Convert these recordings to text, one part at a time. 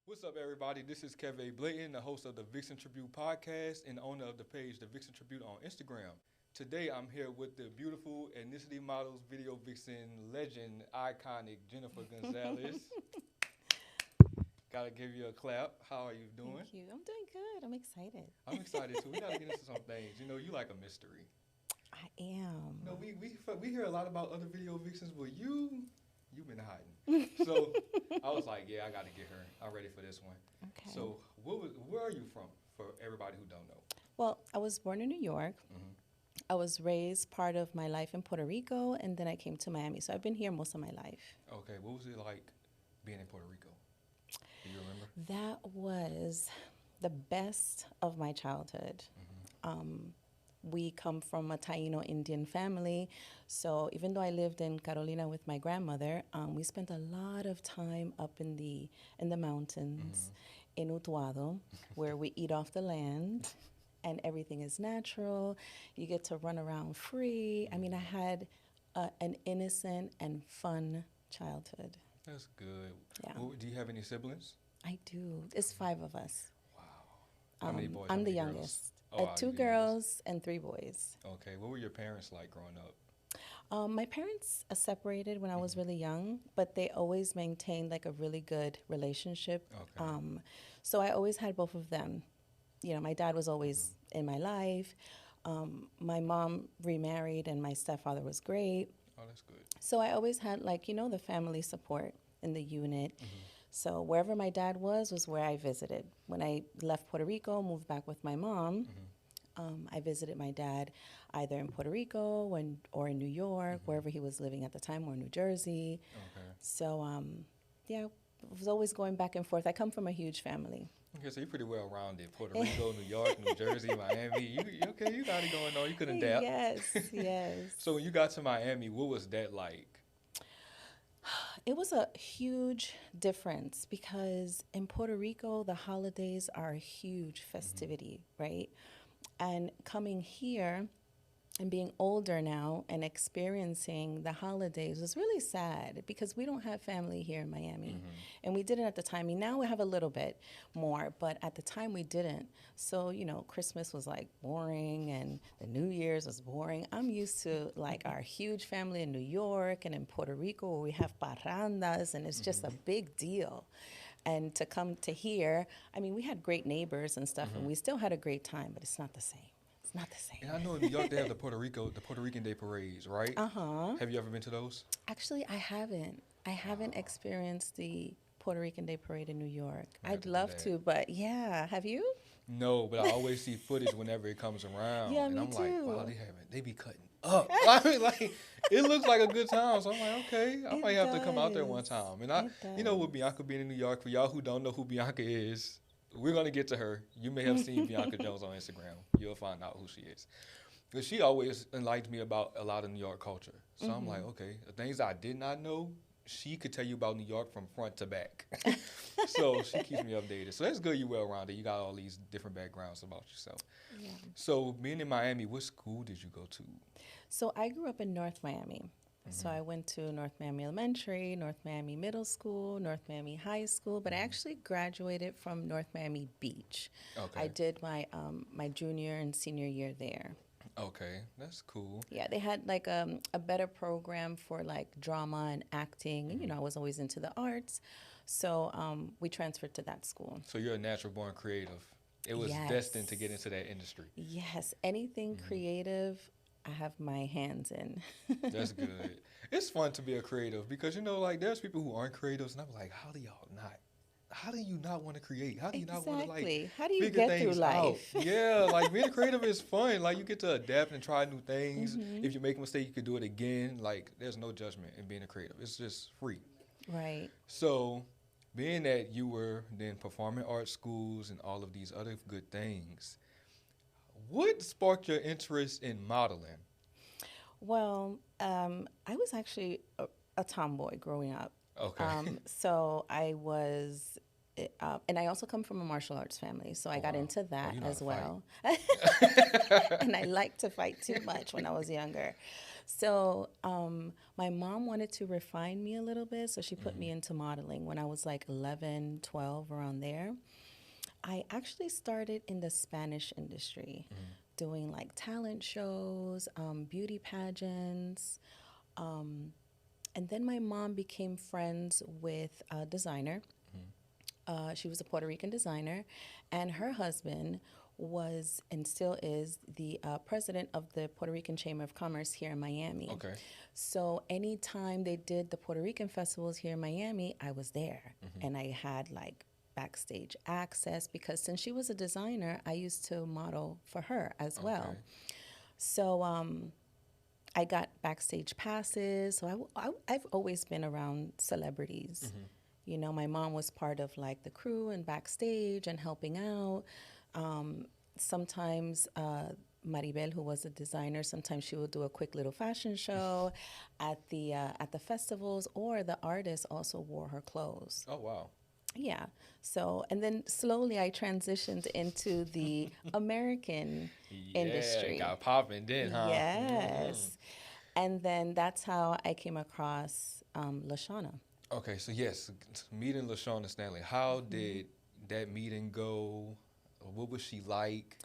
What's up, everybody? This is Kevin Blayton, the host of the Thevixentribute podcast and owner of the page The Vixen Tribute on Instagram. Today, I'm here with the beautiful Ethnicity Models video vixen legend, iconic Jennifer Gonzalez. Gotta give you a clap. How are you doing? Thank you. I'm doing good. I'm excited. I'm excited too. We gotta get into some things. You know, you like a mystery. I am. You know, we hear a lot about other video vixens, but you've been hiding. So I was like, yeah, I got to get her. I'm ready for this one. Okay. So where are you from? For everybody who don't know. Well, I was born in New York. Mm-hmm. I was raised part of my life in Puerto Rico, and then I came to Miami. So I've been here most of my life. Okay, what was it like being in Puerto Rico? Do you remember? That was the best of my childhood. We come from a Taino Indian family, so even though I lived in Carolina with my grandmother, we spent a lot of time up in the mountains in Utuado, where we eat off the land, and everything is natural. You get to run around free. I mean, I had an innocent and fun childhood. That's good. Yeah. Well, do you have any siblings? I do. It's 5 of us. Wow. How many boys? How I'm the many girls? youngest. Oh, 2 you're the youngest. girls and 3 boys. Okay, what were your parents like growing up? My parents separated when I was really young, but they always maintained like a really good relationship. Okay. So I always had both of them. You know, my dad was always in my life. My mom remarried, and my stepfather was great. Oh, that's good. So I always had like, you know, the family support in the unit. So wherever my dad was where I visited. When I left Puerto Rico, moved back with my mom, I visited my dad either in Puerto Rico or in New York, wherever he was living at the time, or New Jersey. Okay. So, yeah, I was always going back and forth. I come from a huge family. Okay, so you're pretty well rounded. Puerto Rico, New York, New Jersey, Miami. You okay? You got it going on. You can adapt. Yes, yes. So when you got to Miami, what was that like? It was a huge difference because in Puerto Rico, the holidays are a huge festivity, right? And coming here and being older now and experiencing the holidays was really sad because we don't have family here in Miami. And we didn't at the time. I mean, now we have a little bit more, but at the time we didn't. So, you know, Christmas was like boring and the New Year's was boring. I'm used to like our huge family in New York and in Puerto Rico where we have parrandas and it's just a big deal. And to come to here, I mean, we had great neighbors and stuff and we still had a great time, but it's not the same. It's not the same. And I know in New York they have the Puerto Rican Day parades, right? Have you ever been to those? Actually, I haven't. I haven't experienced the Puerto Rican Day Parade in New York. I have I'd to do love that. to, but yeah. Have you? No, but I always see footage whenever it comes around. Yeah, and me I'm like, wow, too. they be cutting up. I mean, like, it looks like a good time. So I'm like, okay, I It might have to come out there one does. time. And It with Bianca being in New York, for y'all who don't know who Bianca is, we're gonna get to her. You may have seen Bianca Jones on Instagram. You'll find out who she is. Because she always enlightened me about a lot of New York culture. So I'm like, okay, the things I did not know, she could tell you about New York from front to back. So she keeps me updated. So that's good, you well-rounded. You got all these different backgrounds about yourself. Yeah. So being in Miami, what school did you go to? So I grew up in North Miami. So I went to North Miami Elementary, North Miami Middle School, North Miami High School, but I actually graduated from North Miami Beach. Okay. I did my my junior and senior year there. Okay, that's cool. Yeah, they had like a better program for like drama and acting. And, you know, I was always into the arts. So we transferred to that school. So you're a natural born creative. It was Yes. destined to get into that industry. Yes, anything creative, I have my hands in. That's good. It's fun to be a creative because, you know, like there's people who aren't creatives and I'm like, how do you not want to create? How do you not want to like Exactly. How do you figure get through things out? life? Yeah, like being creative is fun. Like you get to adapt and try new things. If you make a mistake, you can do it again. Like there's no judgment in being a creative. It's just free. Right. So being that you were then performing art schools and all of these other good things, what sparked your interest in modeling? Well, I was actually a tomboy growing up. Okay. So I was And I also come from a martial arts family, so I got wow. into Oh, that you know how as to well. fight. And I liked to fight too much when I was younger. So my mom wanted to refine me a little bit, so she put me into modeling when I was like 11, 12, around there. I actually started in the Spanish industry, doing like talent shows, beauty pageants. And then my mom became friends with a designer. She was a Puerto Rican designer, and her husband was and still is the president of the Puerto Rican Chamber of Commerce here in Miami. Okay. So anytime they did the Puerto Rican festivals here in Miami, I was there, and I had like backstage access because since she was a designer, I used to model for her as well. Okay. So I got backstage passes. So I've always been around celebrities. You know, my mom was part of like the crew and backstage and helping out. Sometimes Maribel, who was a designer, sometimes she would do a quick little fashion show at the festivals, or the artist also wore her clothes. Oh, wow. Yeah. So, and then slowly I transitioned into the American industry. Got popping then, huh? Yes. And then that's how I came across Lashana. Okay, so yes, meeting LaShawna Stanley. How did that meeting go? What was she like?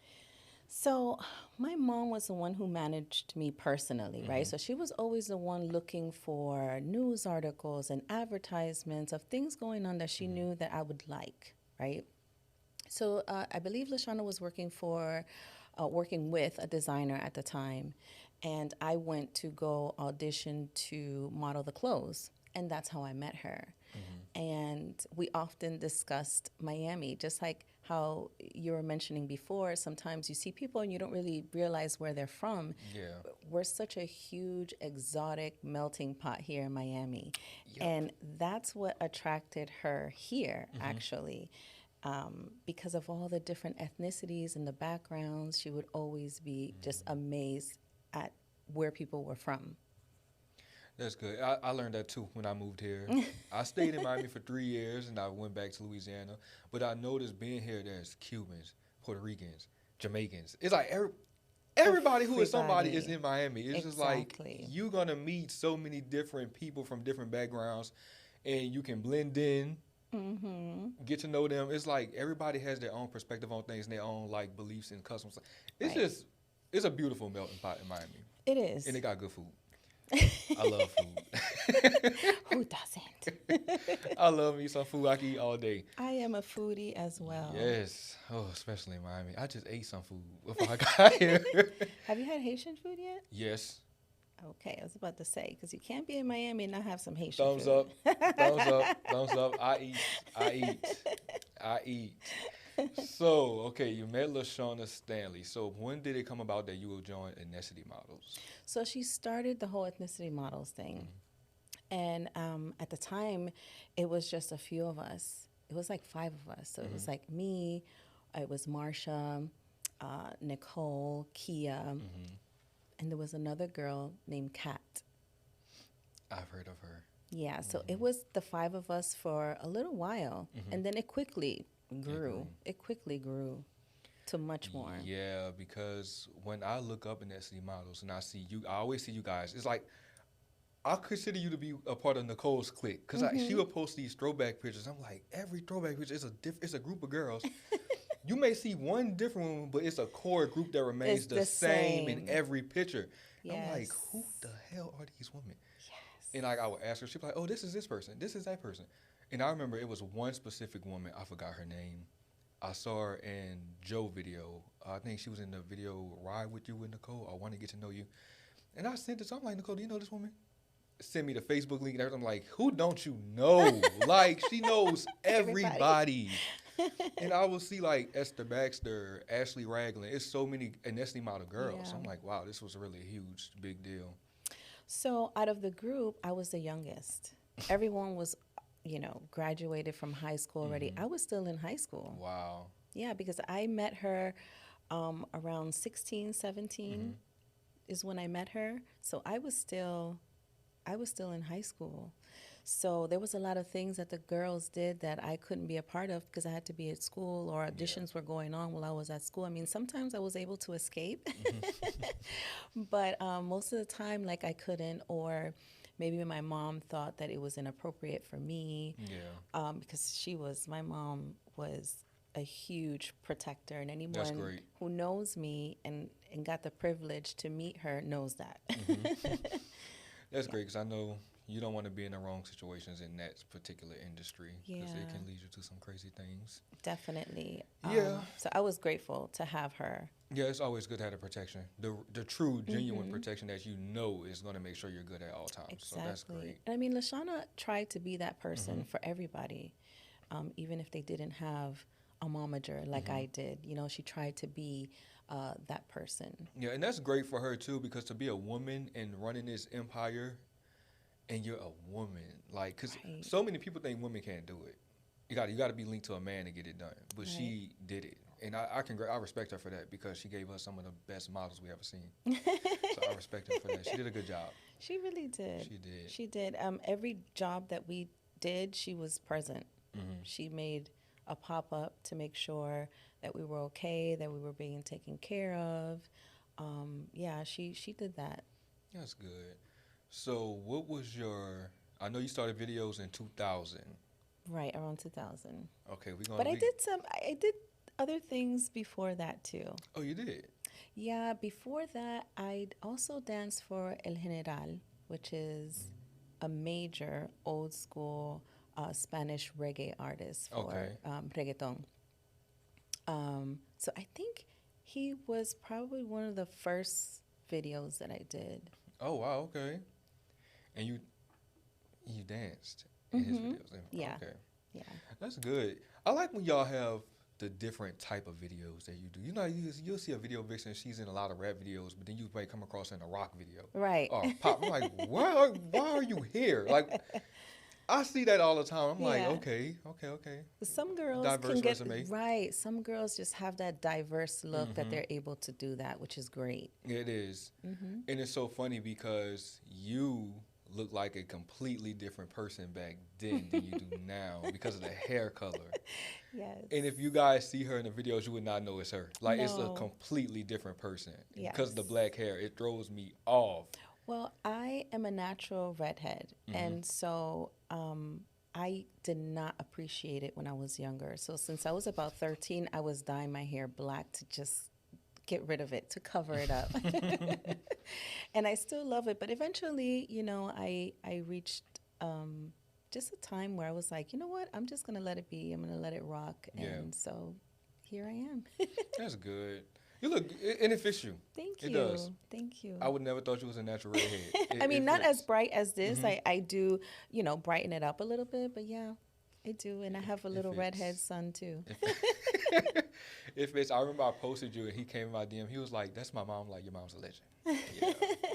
So my mom was the one who managed me personally, right? So she was always the one looking for news articles and advertisements of things going on that she knew that I would like, right? So I believe Lashana was working with a designer at the time, and I went to go audition to model the clothes, and that's how I met her. And we often discussed Miami, just like how you were mentioning before. Sometimes you see people and you don't really realize where they're from. Yeah. We're such a huge, exotic melting pot here in Miami. Yep. And that's what attracted her here, actually. Because of all the different ethnicities and the backgrounds, she would always be just amazed at where people were from. That's good. I learned that too when I moved here. I stayed in Miami for 3 years and I went back to Louisiana. But I noticed being here, there's Cubans, Puerto Ricans, Jamaicans. It's like everybody who is somebody is in Miami. It's just like you're going to meet so many different people from different backgrounds and you can blend in, get to know them. It's like everybody has their own perspective on things and their own like beliefs and customs. It's it's a beautiful melting pot in Miami. It is. And it got good food. I love food. Who doesn't? I love me some food. I can eat all day. I am a foodie as well. Yes. Oh, especially in Miami. I just ate some food before I got here. Have you had Haitian food yet? Yes. Okay, I was about to say, because you can't be in Miami and not have some Haitian Thumbs food. up. Thumbs up. Thumbs up. I eat. So, okay, you met LaShawna Stanley. So, when did it come about that you would join Ethnicity Models? So she started the whole Ethnicity Models thing. And at the time, it was just a few of us. It was like 5 of us. So it was like me, it was Marsha, Nicole, Kia, and there was another girl named Kat. I've heard of her. Yeah, so it was the 5 of us for a little while. And then it quickly grew. It quickly grew to much more. Yeah, because when I look up Ethnicity Models and I see you, I always see you guys. It's like I consider you to be a part of Nicole's clique because she would post these throwback pictures. I'm like, every throwback picture is it's a group of girls. You may see one different one, but it's a core group that remains the same in every picture. Yes. I'm like, who the hell are these women? Yes. And like I would ask her, she'd be like, oh, this is this person, this is that person. And I remember it was one specific woman, I forgot her name. I saw her in Joe video. I think she was in the video Ride With You with Nicole. I Want to Get to Know You. And I sent this. I'm like, Nicole, do you know this woman? Send me the Facebook link and everything. I'm like, who don't you know? Like, she knows everybody. And I will see like Esther Baxter, Ashley Ragland. It's so many Ethnicity Model girls. Yeah. I'm like, wow, this was really a huge, big deal. So out of the group, I was the youngest. Everyone was, graduated from high school already. I was still in high school. Wow. Yeah, because I met her around 16, 17 is when I met her. So I was still in high school. So there was a lot of things that the girls did that I couldn't be a part of because I had to be at school or auditions were going on while I was at school. I mean, sometimes I was able to escape, but most of the time, like I couldn't, or maybe my mom thought that it was inappropriate for me. Yeah. Because my mom was a huge protector, and That's anyone great. who knows me and got the privilege to meet her knows that. That's great because I know you don't want to be in the wrong situations in that particular industry because it can lead you to some crazy things. Definitely. Yeah. So I was grateful to have her. Yeah, it's always good to have the protection, the true, genuine protection that you know is going to make sure you're good at all times. Exactly. So that's great. And I mean, Lashana tried to be that person for everybody, even if they didn't have a momager like I did. You know, she tried to be that person. Yeah, and that's great for her too because to be a woman and running this empire, and you're a woman, like, because so many people think women can't do it. You got to be linked to a man to get it done, but she did it. And I respect her for that because she gave us some of the best models we ever seen. So I respect her for that. She did a good job. She really did. She did. She did. Every job that we did, she was present. She made a pop-up to make sure that we were okay, that we were being taken care of. She did that. That's good. So what was I know you started videos in 2000. Right, around 2000. Okay, we're going But I did other things before that too. Oh, you did? Yeah, before that, I also danced for El General, which is a major old school Spanish reggae artist for reggaeton. So I think he was probably one of the first videos that I did. Oh, wow, okay. And you danced in his videos? Yeah. Okay. Yeah. That's good. I like when y'all have the different type of videos that you do. You know, you'll see a video Vixen, she's in a lot of rap videos, but then you might come across in a rock video. Right. Or pop. I'm like, why are you here? Like, I see that all the time. I'm like, okay. Some girls diverse can get resume. right. Some girls just have that diverse look that they're able to do that, which is great. It is. And it's so funny because you look like a completely different person back then than you do now because of the hair color. Yes. And if you guys see her in the videos, you would not know it's her. Like, it's a No. completely different person. Yes. Because of the black hair, it throws me off. Well, I am a natural redhead, and so I did not appreciate it when I was younger. So since I was about 13, I was dyeing my hair black to just get rid of it, to cover it up. And I still love it. But eventually, you know, I reached just a time where I was like, you know what? I'm just going to let it be. I'm going to let it rock. And so here I am. That's good. You look, and it fits you. Thank you. It does. Thank you. I would never thought you was a natural redhead. I mean, not as bright as this. I do, you know, brighten it up a little bit, but yeah, I do. And I have a little redhead son too. If it's, I remember I posted you and he came in my DM. He was like, that's my mom. I'm like, your mom's a legend.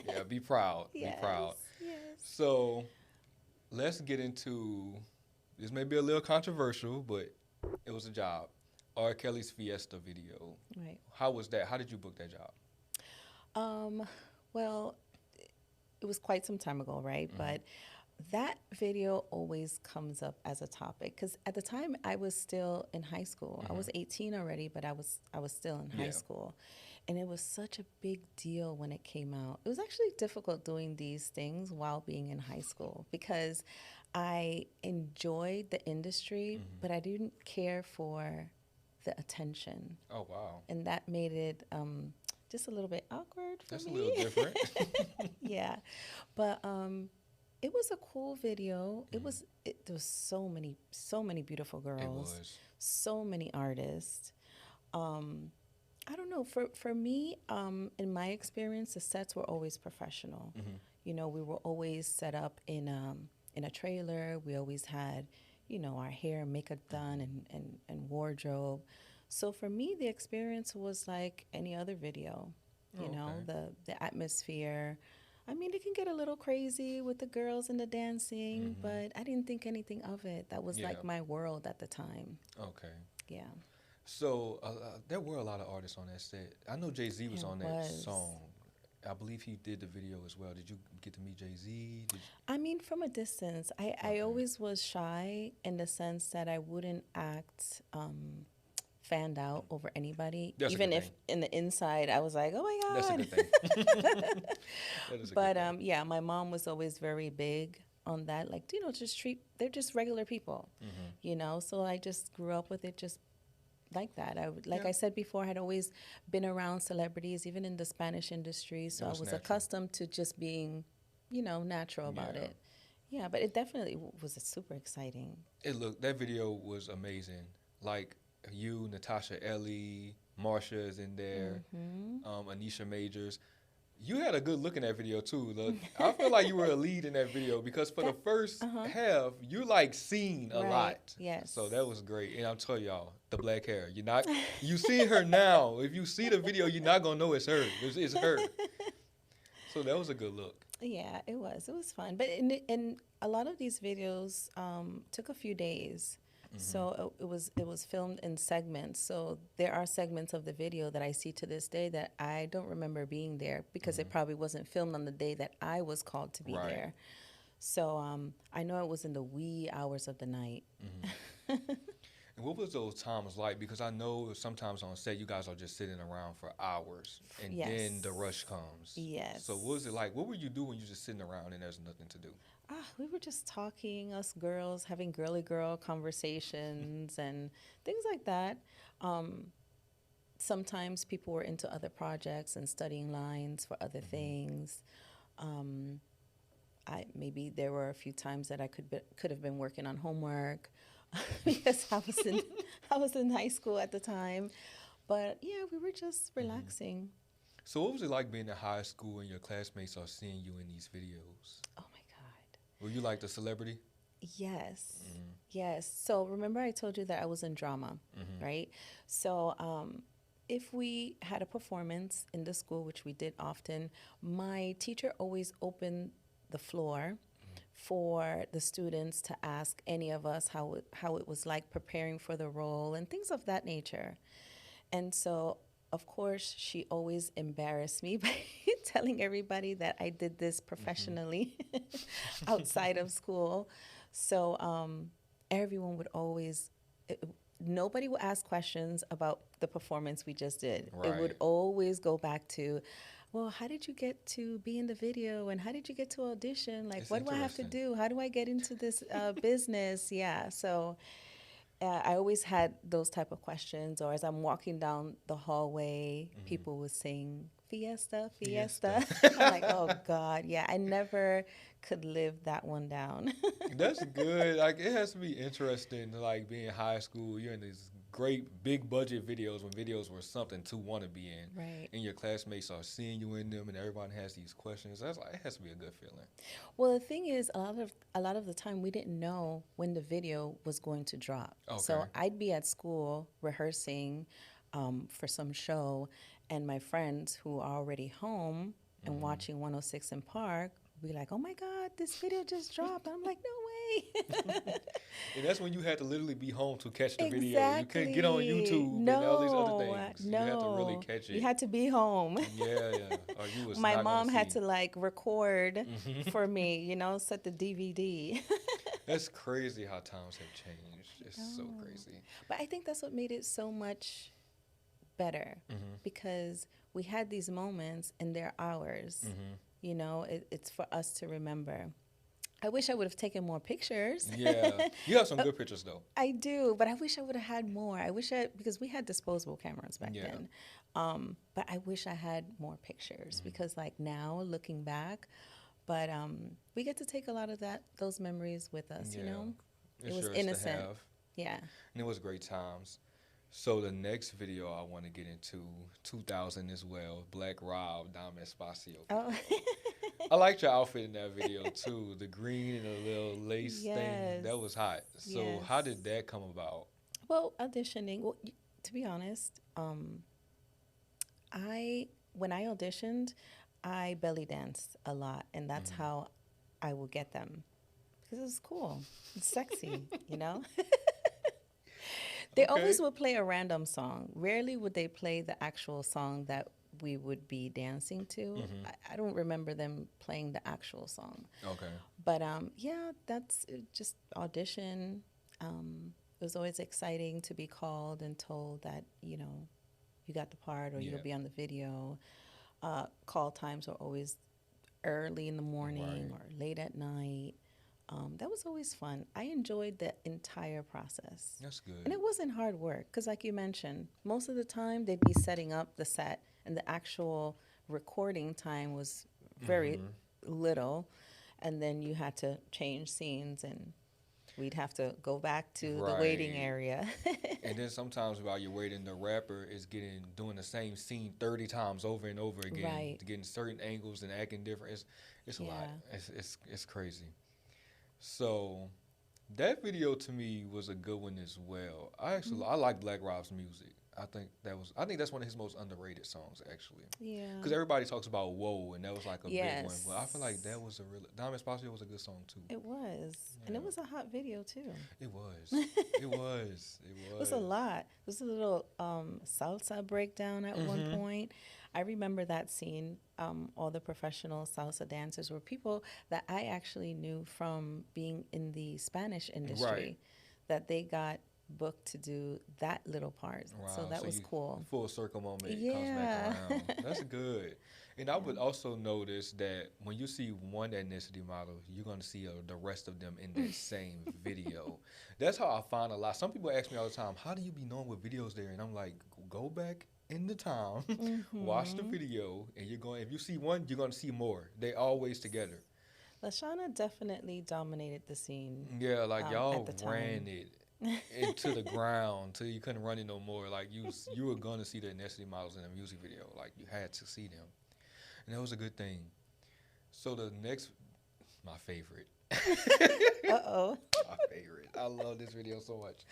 Yeah, be proud. Yes, be proud. Yes. So let's get into, this may be a little controversial, but it was a job. RKelly's Fiesta video. Right. How was that? How did you book that job? Well, it was quite some time ago, right? But that video always comes up as a topic because at the time I was still in high school. I was 18 already, but I was still in high school. And it was such a big deal when it came out. It was actually difficult doing these things while being in high school because I enjoyed the industry, but I didn't care for the attention. Oh, wow. And that made it just a little bit awkward for me. That's a little different. Yeah. But it was a cool video. There was so many beautiful girls. It was. So many artists. I don't know. For me, in my experience, the sets were always professional. You know, we were always set up in a trailer. We always had, you know, our hair and makeup done and wardrobe. So for me, the experience was like any other video. You know, the atmosphere. I mean, it can get a little crazy with the girls and the dancing, but I didn't think anything of it. That was like my world at the time. Okay. Yeah. So there were a lot of artists on that set. I know Jay-Z was on that song. I believe he did the video as well. Did you get to meet Jay-Z? I mean, from a distance. I always was shy in the sense that I wouldn't act fanned out over anybody. That's a even good if thing. in the inside I was like, oh my That's a God. good thing. That is a But good thing. yeah, my mom was always very big on that. Like, you know, they're just regular people, you know? So I just grew up with it just like that. Like I said before, I had always been around celebrities, even in the Spanish industry. So I was natural. accustomed to just being, you know, natural about it. Yeah, but it definitely was super exciting. That video was amazing. Like you, Natasha Ellie, Marsha is in there, Anisha Majors. You had a good look in that video too. Look, I feel like you were a lead in that video because for the first half, you like seen a lot. Yes. So that was great. And I'll tell y'all, the black hair. You see her now. If you see the video, you're not gonna know it's her. It's her. So that was a good look. Yeah, it was. It was fun. But in a lot of these videos took a few days. So it was filmed in segments. So there are segments of the video that I see to this day that I don't remember being there because it probably wasn't filmed on the day that I was called to be there. So I know it was in the wee hours of the night. And what was those times like? Because I know sometimes on set you guys are just sitting around for hours, and then the rush comes. Yes. So what was it like? What were you doing when you're just sitting around and there's nothing to do? We were just talking, us girls, having girly girl conversations and things like that. Sometimes people were into other projects and studying lines for other things. Maybe there were a few times that I could have been working on homework because I was in high school at the time. But yeah, we were just relaxing. So what was it like being in high school and your classmates are seeing you in these videos? Oh my God. Were you like the celebrity? Yes. Yes. So remember I told you that I was in drama, right? So if we had a performance in the school, which we did often, my teacher always opened the floor for the students to ask any of us how it was like preparing for the role and things of that nature. And so, of course, she always embarrassed me by telling everybody that I did this professionally outside of school. So everyone would always, nobody would ask questions about the performance we just did. Right. It would always go back to, well, how did you get to be in the video? And how did you get to audition? Like, what do I have to do? How do I get into this business? Yeah, so I always had those type of questions. Or as I'm walking down the hallway, people would sing, Fiesta, Fiesta. I'm like, oh, God, yeah, I never could live that one down. That's good. Like, it has to be interesting, like, being in high school. You're in these great big budget videos when videos were something to want to be in. Right. And your classmates are seeing you in them and everyone has these questions. That's like, it has to be a good feeling. Well, the thing is, a lot of the time we didn't know when the video was going to drop. Okay. So I'd be at school rehearsing for some show, and my friends who are already home and watching 106 in Park be like, oh my God, this video just dropped. I'm like, no way. And that's when you had to literally be home to catch the video. Exactly. You couldn't get on YouTube and all these other things. No. You had to really catch it. You had to be home. Yeah. Or you was My not mom gonna had see. to like record for me, you know, set the DVD. That's crazy how times have changed. It's so crazy. But I think that's what made it so much better because we had these moments and they're ours. You know, it's for us to remember. I wish I would have taken more pictures. Yeah. You have some good pictures, though. I do, but I wish I would have had more. Because we had disposable cameras back then. But I wish I had more pictures because, like, now looking back, but we get to take a lot of those memories with us, you know? It was innocent. Yeah. And it was great times. So the next video I want to get into, 2000 as well, Black Rob, Dom Espacio. Oh. I liked your outfit in that video too, the green and the little lace thing. That was hot. So how did that come about? Well, auditioning. Well, to be honest, when I auditioned, I belly danced a lot, and that's how I would get them because it was cool, it's sexy, you know. They always would play a random song. Rarely would they play the actual song that we would be dancing to. I don't remember them playing the actual song. Okay. But yeah, that's just audition. It was always exciting to be called and told that, you know, you got the part or you'll be on the video. Call times were always early in the morning or late at night. That was always fun. I enjoyed the entire process. That's good. And it wasn't hard work because, like you mentioned, most of the time they'd be setting up the set and the actual recording time was very little. And then you had to change scenes and we'd have to go back to the waiting area. And then sometimes while you're waiting, the rapper is doing the same scene 30 times over and over again, getting certain angles and acting different. It's a lot. It's crazy. So that video to me was a good one as well. I like Black Rob's music. I think that's one of his most underrated songs, actually. Yeah. Because everybody talks about Whoa, and that was like a big one. But I feel like that was Diamond Espacio was a good song too. It was. Yeah. And it was a hot video too. It was. It was. It was a lot. It was a little salsa breakdown at one point. I remember that scene. All the professional salsa dancers were people that I actually knew from being in the Spanish industry, that they got booked to do that little part. Wow. So that was cool. Full circle moment. It comes back around. That's good. And I would also notice that when you see one ethnicity model, you're going to see the rest of them in that same video. That's how I find a lot. Some people ask me all the time, how do you be known with videos there? And I'm like, go back in the time, watch the video, and if you see one, you're going to see more. They always together. LaShawna definitely dominated the scene. Yeah, like y'all ran it into the ground till you couldn't run it no more. Like you were gonna see the ethnicity models in a music video. Like you had to see them, and that was a good thing. So the next, my favorite. My favorite. I love this video so much.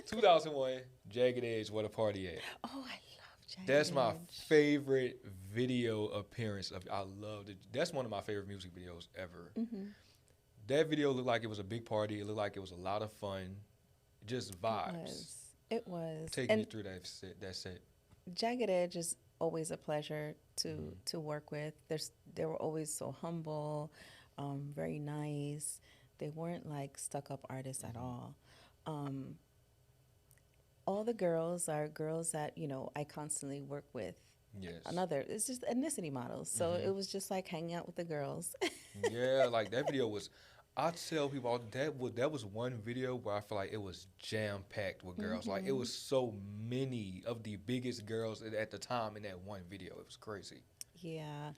2001, Jagged Edge, What a Party At. Oh, I love Jagged That's Edge. my favorite video appearance of. I loved it. That's one of my favorite music videos ever. That video looked like it was a big party. It looked like it was a lot of fun. Just vibes. It was. Take me through that set. Jagged Edge is always a pleasure to work with. They were always so humble, very nice. They weren't like stuck-up artists at all. All the girls are girls that, you know, I constantly work with. Yes. It's just ethnicity models. So it was just like hanging out with the girls. Yeah, like that video was, I tell people that was one video where I feel like it was jam-packed with girls. Like it was so many of the biggest girls at the time in that one video. It was crazy. Yeah.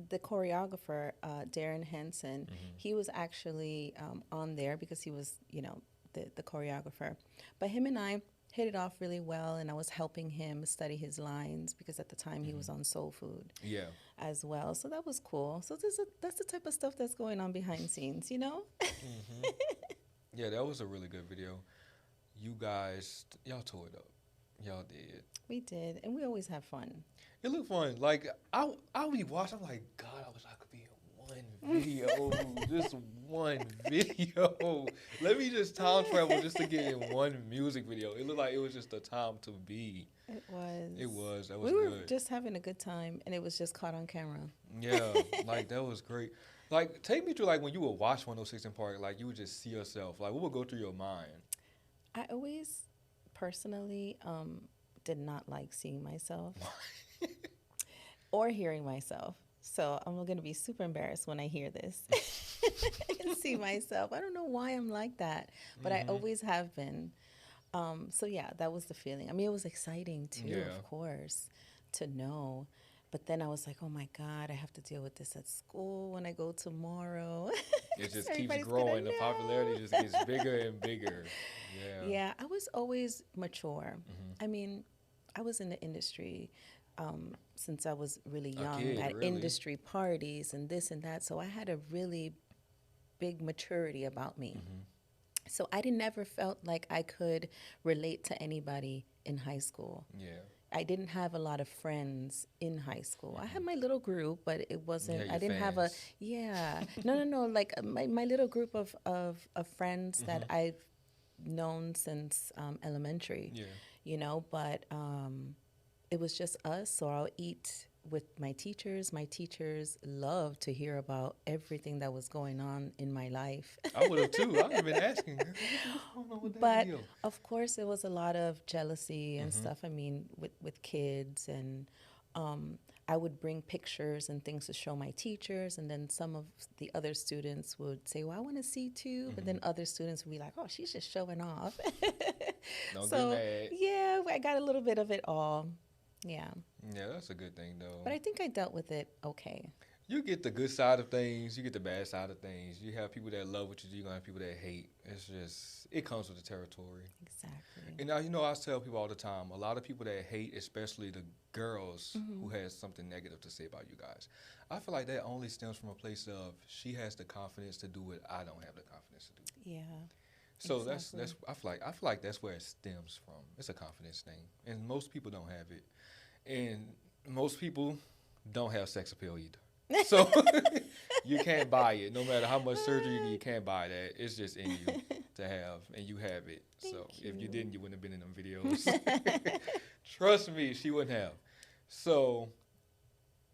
The choreographer, Darren Henson, he was actually on there because he was, you know, the choreographer. But him and I hit it off really well, and I was helping him study his lines because at the time he was on Soul Food as well. So that was cool. So that's the type of stuff that's going on behind scenes, you know? Yeah, that was a really good video. You guys, y'all tore it up. Y'all did. We did, and we always have fun. It looked fun. Like, I be watching, I'm like, God, I wish I could be in one video. Just one video. Let me just time travel just to get in one music video. It looked like it was just the time to be. It was. It was. That was good. We were just having a good time, and it was just caught on camera. Yeah, like, that was great. Like, take me through, like, when you would watch 106 in Park, like, you would just see yourself. Like, what would go through your mind? I always, personally, did not like seeing myself or hearing myself. So I'm going to be super embarrassed when I hear this and see myself. I don't know why I'm like that, but I always have been. So yeah, that was the feeling. I mean, it was exciting too, of course, to know. But then I was like, oh my God, I have to deal with this at school when I go tomorrow. It just keeps growing. The popularity just gets bigger and bigger. Yeah. Yeah, I was always mature. I mean, I was in the industry since I was really young, at industry parties and this and that. So I had a really big maturity about me. So I never felt like I could relate to anybody in high school. Yeah. I didn't have a lot of friends in high school. I had my little group, but it wasn't, I didn't have a, no, like my little group of friends that I've known since elementary, you know, but it was just us. So I'll eat with my teachers. My teachers love to hear about everything that was going on in my life. I would have too. I've been asking. What's going on with that But video? of course, there was a lot of jealousy and Mm-hmm. stuff. I mean, with kids, and I would bring pictures and things to show my teachers, and then some of the other students would say, "Well, I want to see too," but then other students would be like, "Oh, she's just showing off." Don't So get mad. yeah, I got a little bit of it all. Yeah, Yeah, that's a good thing though. but I think I dealt with it okay. You get the good side of things, you get the bad side of things. You have people that love what you do, you're gonna have people that hate. It's just, it comes with the territory. Exactly. And now, I tell people all the time, a lot of people that hate, especially the girls who has something negative to say about you guys, I feel like that only stems from a place of she has the confidence to do what I don't have the confidence to do. Yeah. So Exactly. that's I feel like that's where it stems from. It's a confidence thing, and most people don't have it, and most people don't have sex appeal either. So you can't buy it. No matter how much surgery you can't buy that. It's just in you to have, and you have it. So if you didn't, you wouldn't have been in them videos. Trust me, she wouldn't have. So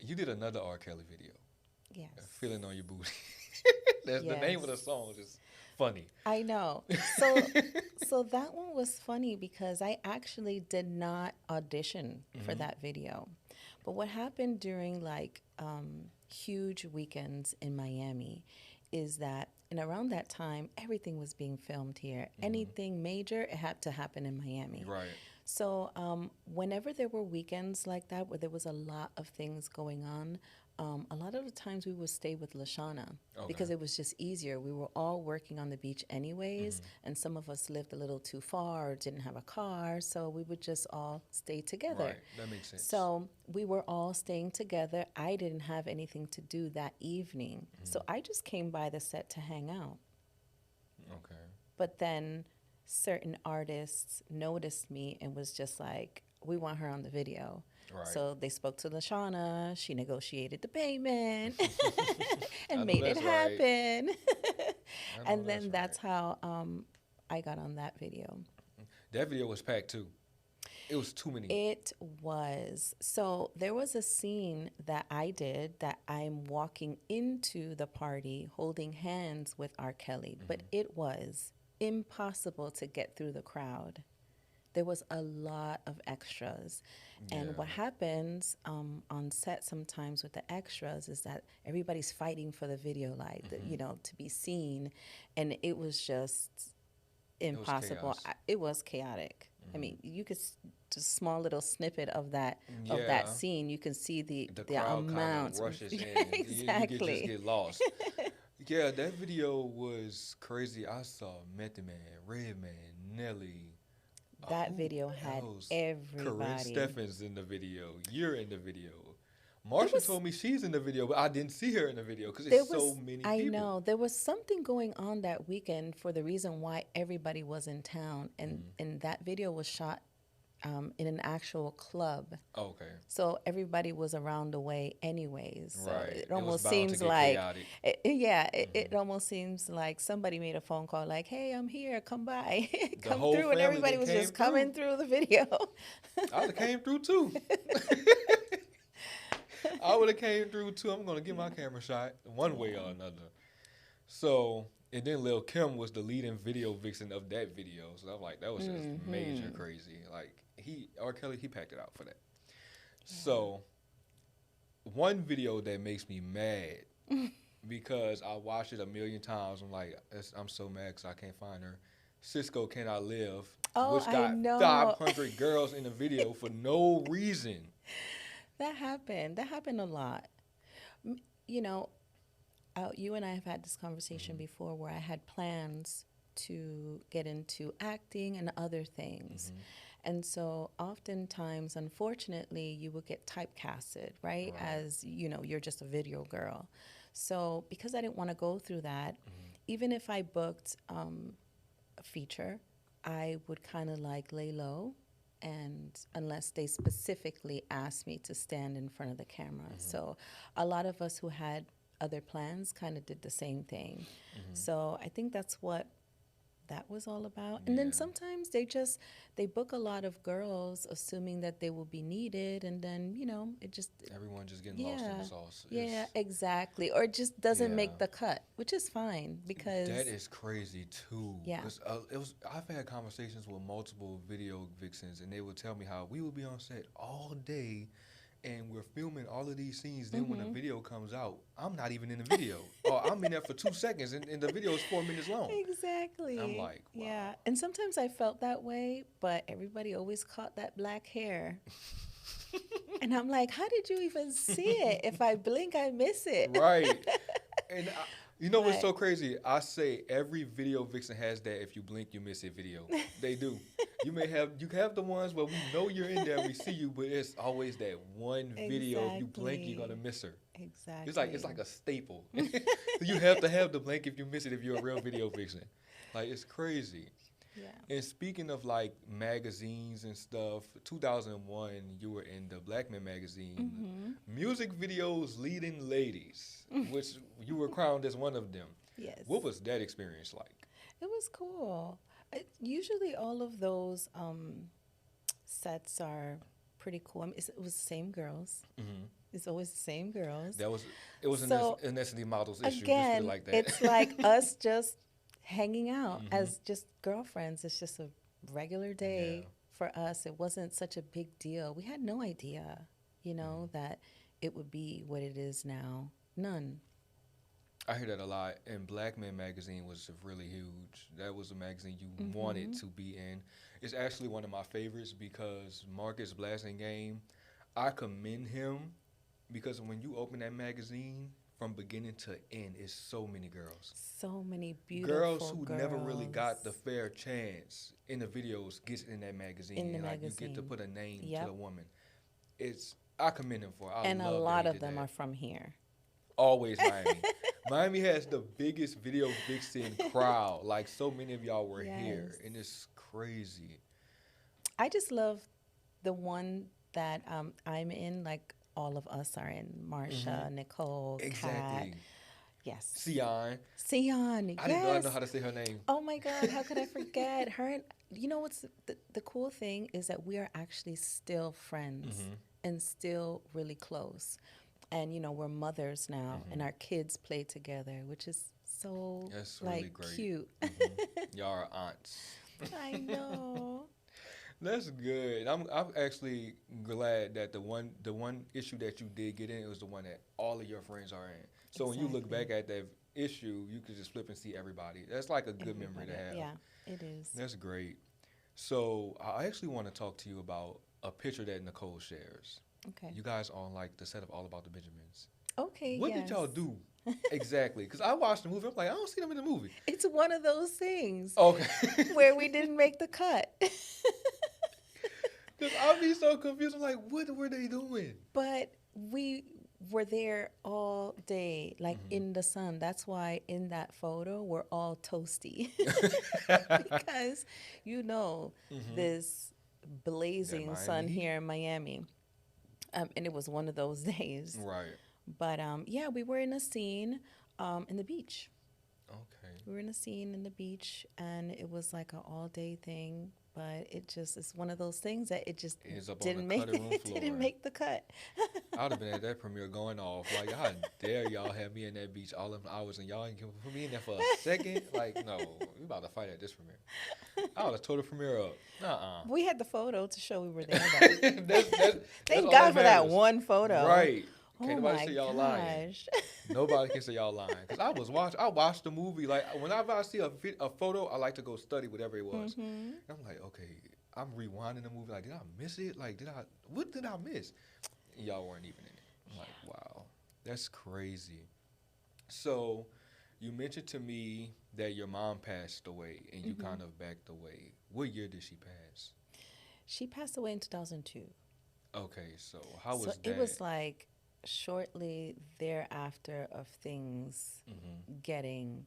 you did another R. Kelly video, Yes. Feeling on Your Booty. That's the name of the Yes. song. Just funny. I know. So that one was funny because I actually did not audition for that video. But what happened during like huge weekends in Miami is that, and around that time, everything was being filmed here. Anything major, it had to happen in Miami. Right. So whenever there were weekends like that where there was a lot of things going on, a lot of the times we would stay with Lashana because it was just easier. We were all working on the beach anyways, and some of us lived a little too far or didn't have a car, so we would just all stay together. Right. That makes sense. So we were all staying together. I didn't have anything to do that evening, so I just came by the set to hang out. Okay. But then certain artists noticed me and was just like, we want her on the video. Right. So they spoke to Lashana. She negotiated the payment I know and made it that's right. happen. I know And then that's right. how I got on that video. That video was packed too. It was too many. It was. So there was a scene that I did that I'm walking into the party holding hands with R. Kelly, but it was impossible to get through the crowd. There was a lot of extras. And what happens on set sometimes with the extras is that everybody's fighting for the video light, to be seen. And it was just impossible. It was chaotic. I mean, you could just small little snippet of that scene. You can see the crowd amount. kind of rushes in. Exactly. You just get lost. Yeah, that video was crazy. I saw Method Man, Redman, Nelly. That video had everybody. Corinne Steffens in the video. You're in the video. Marsha told me she's in the video, but I didn't see her in the video because there's so many people. I know. There was something going on that weekend for the reason why everybody was in town. And that video was shot in an actual club. Okay. So everybody was around the way anyways. So Right. it almost was bound seems to get like, chaotic. it almost seems like somebody made a phone call like, hey, I'm here, come by, come whole through. And family everybody that was came just coming through the video. I would have came through too. I would have came through too. I'm going to get my camera shot one way or another. So, and then Lil Kim was the leading video vixen of that video. So I'm like, that was just major crazy. Like, R. Kelly, he packed it out for that. Yeah. So, one video that makes me mad because I watched it a million times. I'm like, I'm so mad because I can't find her. SisQo Cannot Live, which got 500 girls in the video for no reason. That happened a lot. You know, you and I have had this conversation before where I had plans to get into acting and other things. And so oftentimes, unfortunately, you will get typecasted, right? As, you're just a video girl. So because I didn't want to go through that, even if I booked a feature, I would kind of like lay low. And unless they specifically asked me to stand in front of the camera. So a lot of us who had other plans kind of did the same thing. So I think that's what that was all about. And then sometimes they book a lot of girls assuming that they will be needed, and then, it just Everyone just getting lost in the sauce. Yeah, exactly. Or it just doesn't make the cut, which is fine because that is crazy too. Yeah. Because I've had conversations with multiple video vixens, and they would tell me how we would be on set all day, and we're filming all of these scenes. Then when the video comes out, I'm not even in the video. Or I'm in there for 2 seconds, and the video is 4 minutes long. Exactly. I'm like, wow. Yeah. And sometimes I felt that way, but everybody always caught that black hair. And I'm like, how did you even see it? If I blink, I miss it. Right. And what's so crazy? I say every video vixen has that if you blink, you miss it video. They do. You have the ones where we know you're in there, we see you, but it's always that one video. If you blink, you're gonna miss her. Exactly. It's like a staple. You have to have the blink if you miss it if you're a real video vixen. Like, it's crazy. Yeah. And speaking of like magazines and stuff, 2001, you were in the Black Men magazine, music videos leading ladies, which you were crowned as one of them. Yes. What was that experience like? It was cool. Usually all of those sets are pretty cool. I mean, it was the same girls. It's always the same girls. It was So, an Ethnicity Models issue. Again, just like that. it's like us just hanging out as just girlfriends. It's just a regular day for us. It wasn't such a big deal. We had no idea, that it would be what it is now. None. I hear that a lot. And Black Men magazine was really huge. That was a magazine you wanted to be in. It's actually one of my favorites because Marcus Blasingame, I commend him because when you open that magazine, from beginning to end, it's so many girls. So many beautiful girls who never really got the fair chance in the videos gets in that magazine. In the like magazine. You get to put a name to the woman. I commend him for it. And a lot of them are from here. Always Miami. Miami has the biggest video vixen crowd. Like, so many of y'all were here, and it's crazy. I just love the one that I'm in, like, all of us are in. Marsha, Nicole, exactly. Kat. Yes. Sion, yes. I didn't know how to say her name. Oh my God, how could I forget her? And, what's the cool thing is that we are actually still friends and still really close. And, we're mothers now, and our kids play together, which is so, That's like, really great. cute. Y'all are aunts. I know. That's good. I'm actually glad that the one issue that you did get in, it was the one that all of your friends are in. So when you look back at that issue, you could just flip and see everybody. That's like a good memory to have. Yeah, it is. That's great. So I actually want to talk to you about a picture that Nicole shares. Okay. You guys are on like the set of All About the Benjamins. Okay, What did y'all do exactly? Because I watched the movie. I'm like, I don't see them in the movie. It's one of those things Okay. where we didn't make the cut. Because I'll be so confused. I'm like, what were they doing? But we were there all day, like in the sun. That's why in that photo, we're all toasty. Because, this blazing sun here in Miami. And it was one of those days. Right. But, we were in a scene in the beach. Okay. We were in a scene in the beach, and it was like an all-day thing. But it's one of those things that it just didn't make the cut. I would have been at that premiere going off. Like, how dare y'all have me in that beach all them hours and y'all ain't put me in there for a second? Like, no, we about to fight at this premiere. I would have tore the premiere up. We had the photo to show we were there. Thank all God for that matters. one photo. Right. Oh Can't nobody say y'all lying. Nobody can say y'all lying. Because I watched the movie. Like, whenever I see a photo, I like to go study whatever it was. And I'm like, okay, I'm rewinding the movie. Like, did I miss it? Like, what did I miss? And y'all weren't even in it. I'm like, wow, that's crazy. So, you mentioned to me that your mom passed away and you kind of backed away. What year did she pass? She passed away in 2002. Okay, so how was that? It was like shortly thereafter of things getting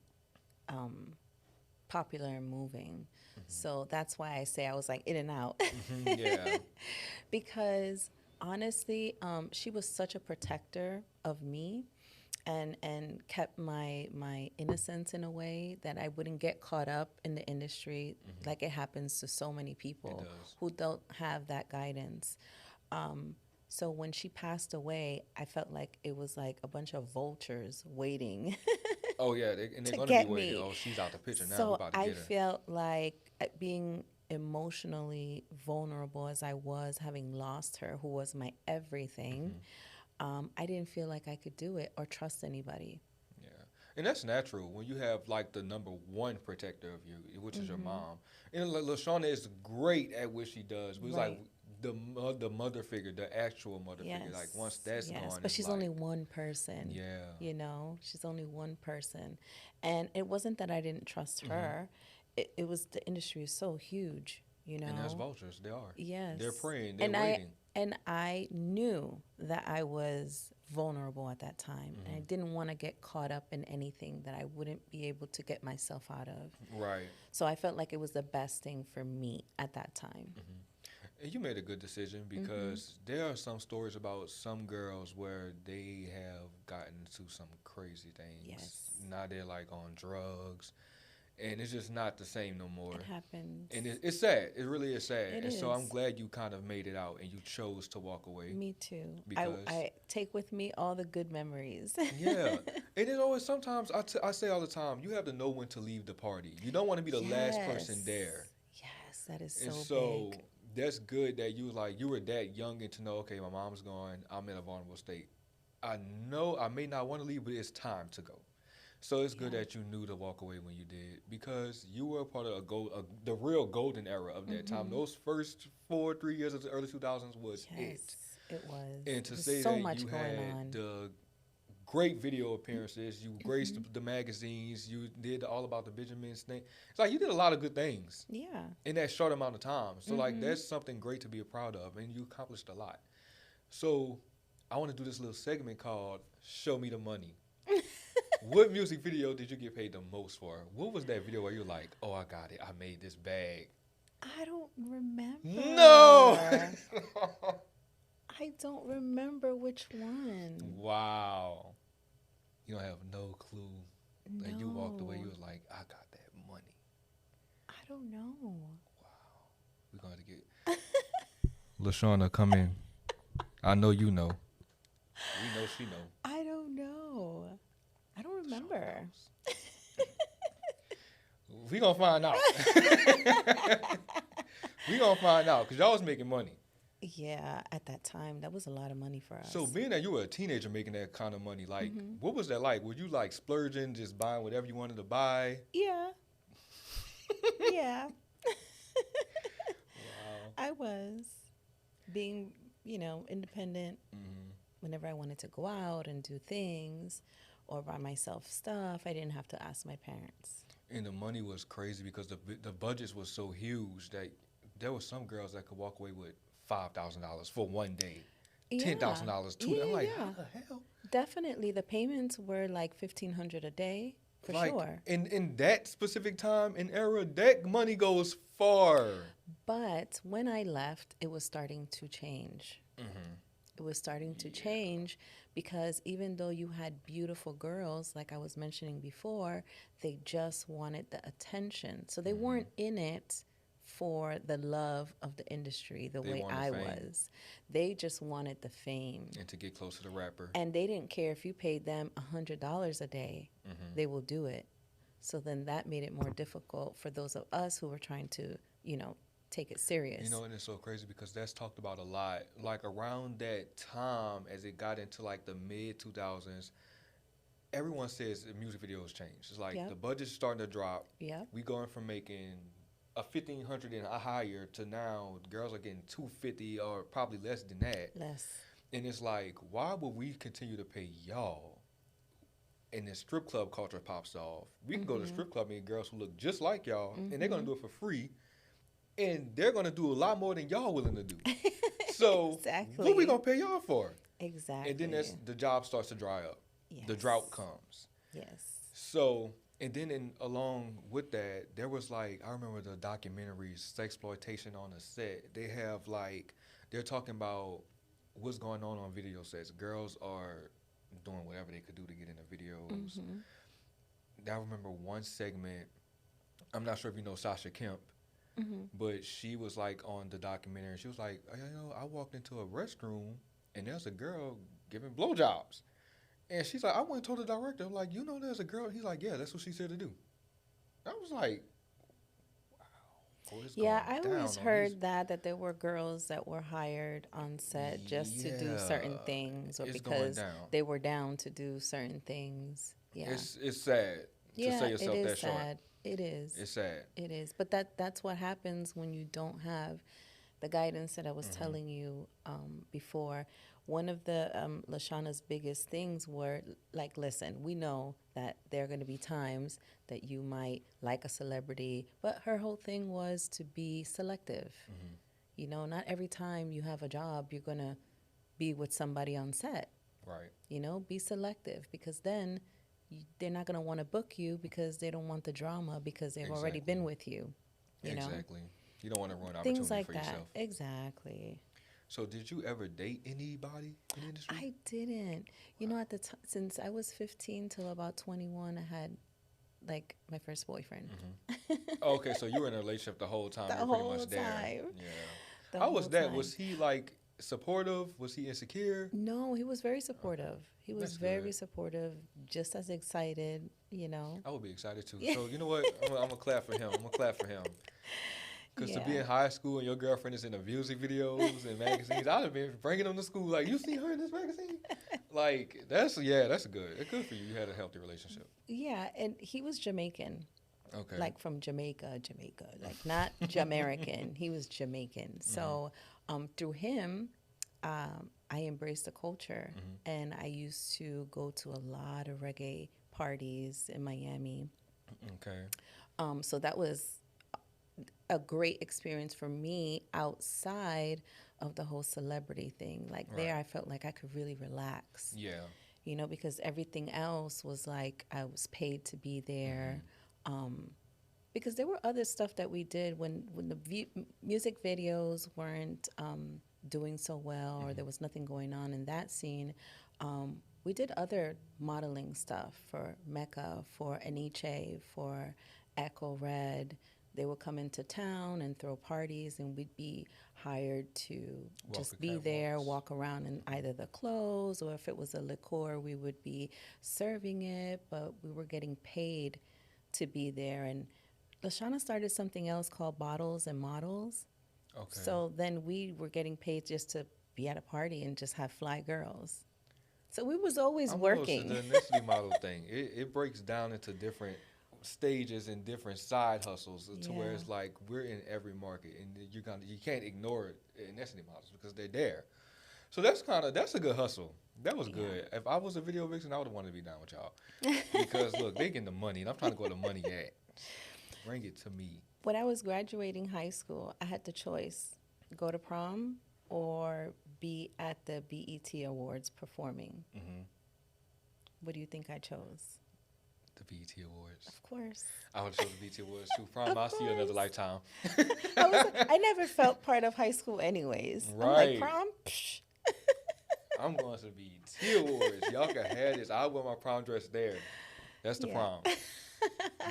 popular and moving. So that's why I say I was like in and out. Yeah. Because honestly, she was such a protector of me. and kept my innocence in a way that I wouldn't get caught up in the industry like it happens to so many people who don't have that guidance. So when she passed away, I felt like it was like a bunch of vultures waiting Oh yeah, and they're to gonna be get waiting. me. Oh, she's out the picture now. We So about to I get her. felt like being emotionally vulnerable as I was, having lost her, who was my everything. I didn't feel like I could do it or trust anybody. Yeah, and that's natural when you have like the number one protector of you, which is your mom. And LaShawna is great at what she does. It was like Right. the mother figure, the actual mother figure. Like once that's yes, gone, but it's she's like, only one person. yeah, You know, she's only one person, and it wasn't that I didn't trust her. It was the industry is so huge. You and that's know, vultures. They are. yes, They're praying. They're and waiting. I knew that I was vulnerable at that time, and I didn't want to get caught up in anything that I wouldn't be able to get myself out of. Right. So I felt like it was the best thing for me at that time. And you made a good decision because there are some stories about some girls where they have gotten to some crazy things. Yes. Now they're like on drugs, and it's just not the same no more. It happens. And it's sad. It really is sad. It and so I'm is. glad you kind of made it out and you chose to walk away. Me too. Because- I take with me all the good memories. Yeah. And then always sometimes I say all the time, you have to know when to leave the party. You don't want to be the last person there. Yes, that is And so so big. that's good that you were that young and to know, okay, my mom's gone, I'm in a vulnerable state. I know I may not want to leave, but it's time to go. So it's good Yeah. that you knew to walk away when you did because you were a part of the real golden era of that time. Those first 3 years of the early 2000s was Yes, it was. And to There's say so that much you going had on. the great video appearances, you graced the magazines, you did all about the Benjamins thing. It's like you did a lot of good things Yeah. in that short amount of time. So like that's something great to be proud of, and you accomplished a lot. So I want to do this little segment called "Show Me the Money." What music video did you get paid the most for? What was that video where you're like, "Oh, I got it! I made this bag." I don't remember. No. I don't remember which one. Wow. You don't have no clue. Like you walked away, you No. was like, "I got that money." I don't know. We're going to get LaShawna, come in. I know you know. We know she know. I don't know. I don't remember. We gonna find out. We gonna find out because y'all was making money. Yeah, at that time, that was a lot of money for us. So being that you were a teenager making that kind of money, like what was that like? Were you like splurging, just buying whatever you wanted to buy? Yeah. Yeah. Wow. I was being, independent whenever I wanted to go out and do things or buy myself stuff. I didn't have to ask my parents. And the money was crazy because the budgets was so huge that there were some girls that could walk away with $5,000 for one day, $10,000 2 days. I'm like, how the hell? Definitely, the payments were like $1,500 a day for like, sure. In that specific time and era, that money goes far. But when I left, it was starting to change. It was starting to change because even though you had beautiful girls, like I was mentioning before, they just wanted the attention. So they weren't in it for the love of the industry the way I was. They just wanted the fame. And to get close to the rapper. And they didn't care if you paid them $100 a day. They will do it. So then that made it more difficult for those of us who were trying to, take it serious. And it's so crazy because that's talked about a lot. Like around that time, as it got into like the mid 2000s, everyone says the music videos changed. It's like the budget's starting to drop. Yeah. We going from making a 1,500 and higher to now girls are getting 250 or probably less than that. Less. And it's like, why would we continue to pay y'all? And then strip club culture pops off. We can go to the strip club and get girls who look just like y'all, and they're gonna do it for free. And they're going to do a lot more than y'all willing to do. So Exactly. what we going to pay y'all for? Exactly. And then the job starts to dry up. Yes. The drought comes. Yes. So, and then along with that, there was like, I remember the documentaries, Sexploitation on the Set. They have like, they're talking about what's going on video sets. Girls are doing whatever they could do to get in the videos. I remember one segment. I'm not sure if you know Sasha Kemp, but she was like on the documentary. She was like, I walked into a restroom and there's a girl giving blowjobs. And she's like, I went and told the director, like, there's a girl. He's like, yeah, that's what she said to do. I was like, wow. Yeah, I always heard that there were girls that were hired on set just to do certain things, or because they were down to do certain things. Yeah, it's sad to say yourself that short. Sad. It is. It's sad. It is. But that's what happens when you don't have the guidance that I was telling you before. One of the Lashana's biggest things were, like, listen, we know that there are going to be times that you might like a celebrity, but her whole thing was to be selective. Not every time you have a job, you're going to be with somebody on set. Right. Be selective, because then they're not going to want to book you because they don't want the drama, because they've already been with you. You know? You don't want to ruin opportunity things like for that. Yourself. Exactly. So did you ever date anybody in the industry? I didn't. At the time, since I was 15 till about 21, I had, like, my first boyfriend. Okay, so you were in a relationship the whole time. The you were whole pretty much time. There. Yeah. How was that? Time. Was he, like, supportive? Was he insecure? No, he was very supportive. He was That's very good. Supportive, just as excited, I would be excited, too. So, you know what? I'm going to clap for him. Because to be in high school and your girlfriend is in the music videos and magazines, I'd have been bringing them to school. Like, you see her in this magazine? Like, that's good. It's good for you. You had a healthy relationship. Yeah, and he was Jamaican. Okay. Like from Jamaica. Like, not Jamaican. He was Jamaican. So through him, I embraced the culture. And I used to go to a lot of reggae parties in Miami. Okay. So that was a great experience for me outside of the whole celebrity thing. Like, there I felt like I could really relax. Yeah. Because everything else was like I was paid to be there. Because there were other stuff that we did when the music videos weren't doing so well, or there was nothing going on in that scene. We did other modeling stuff for Mecca, for Aniche, for Echo Red. They would come into town and throw parties, and we'd be hired to just be there, walk around in either the clothes, or if it was a liqueur, we would be serving it, but we were getting paid to be there. And Lashana started something else called Bottles and Models. Okay. So then we were getting paid just to be at a party and just have fly girls. So we was always working. The ethnicity model thing, it breaks down into different stages and different side hustles to where it's like we're in every market, and you can't ignore ethnicity models because they're there. So that's a good hustle. That was good. If I was a video vixen, I would have wanted to be down with y'all because look, they getting the money, and I'm trying to go to the money at. Bring it to me. When I was graduating high school, I had the choice: go to prom or be at the BET Awards performing. What do you think I chose? The BET Awards. Of course. I would have chosen the BET Awards too. Prom, I'll see you another lifetime. I never felt part of high school anyways. Right. I'm like, prom? Psh. I'm going to the BET Awards. Y'all can have this. I'll wear my prom dress there. That's the prom.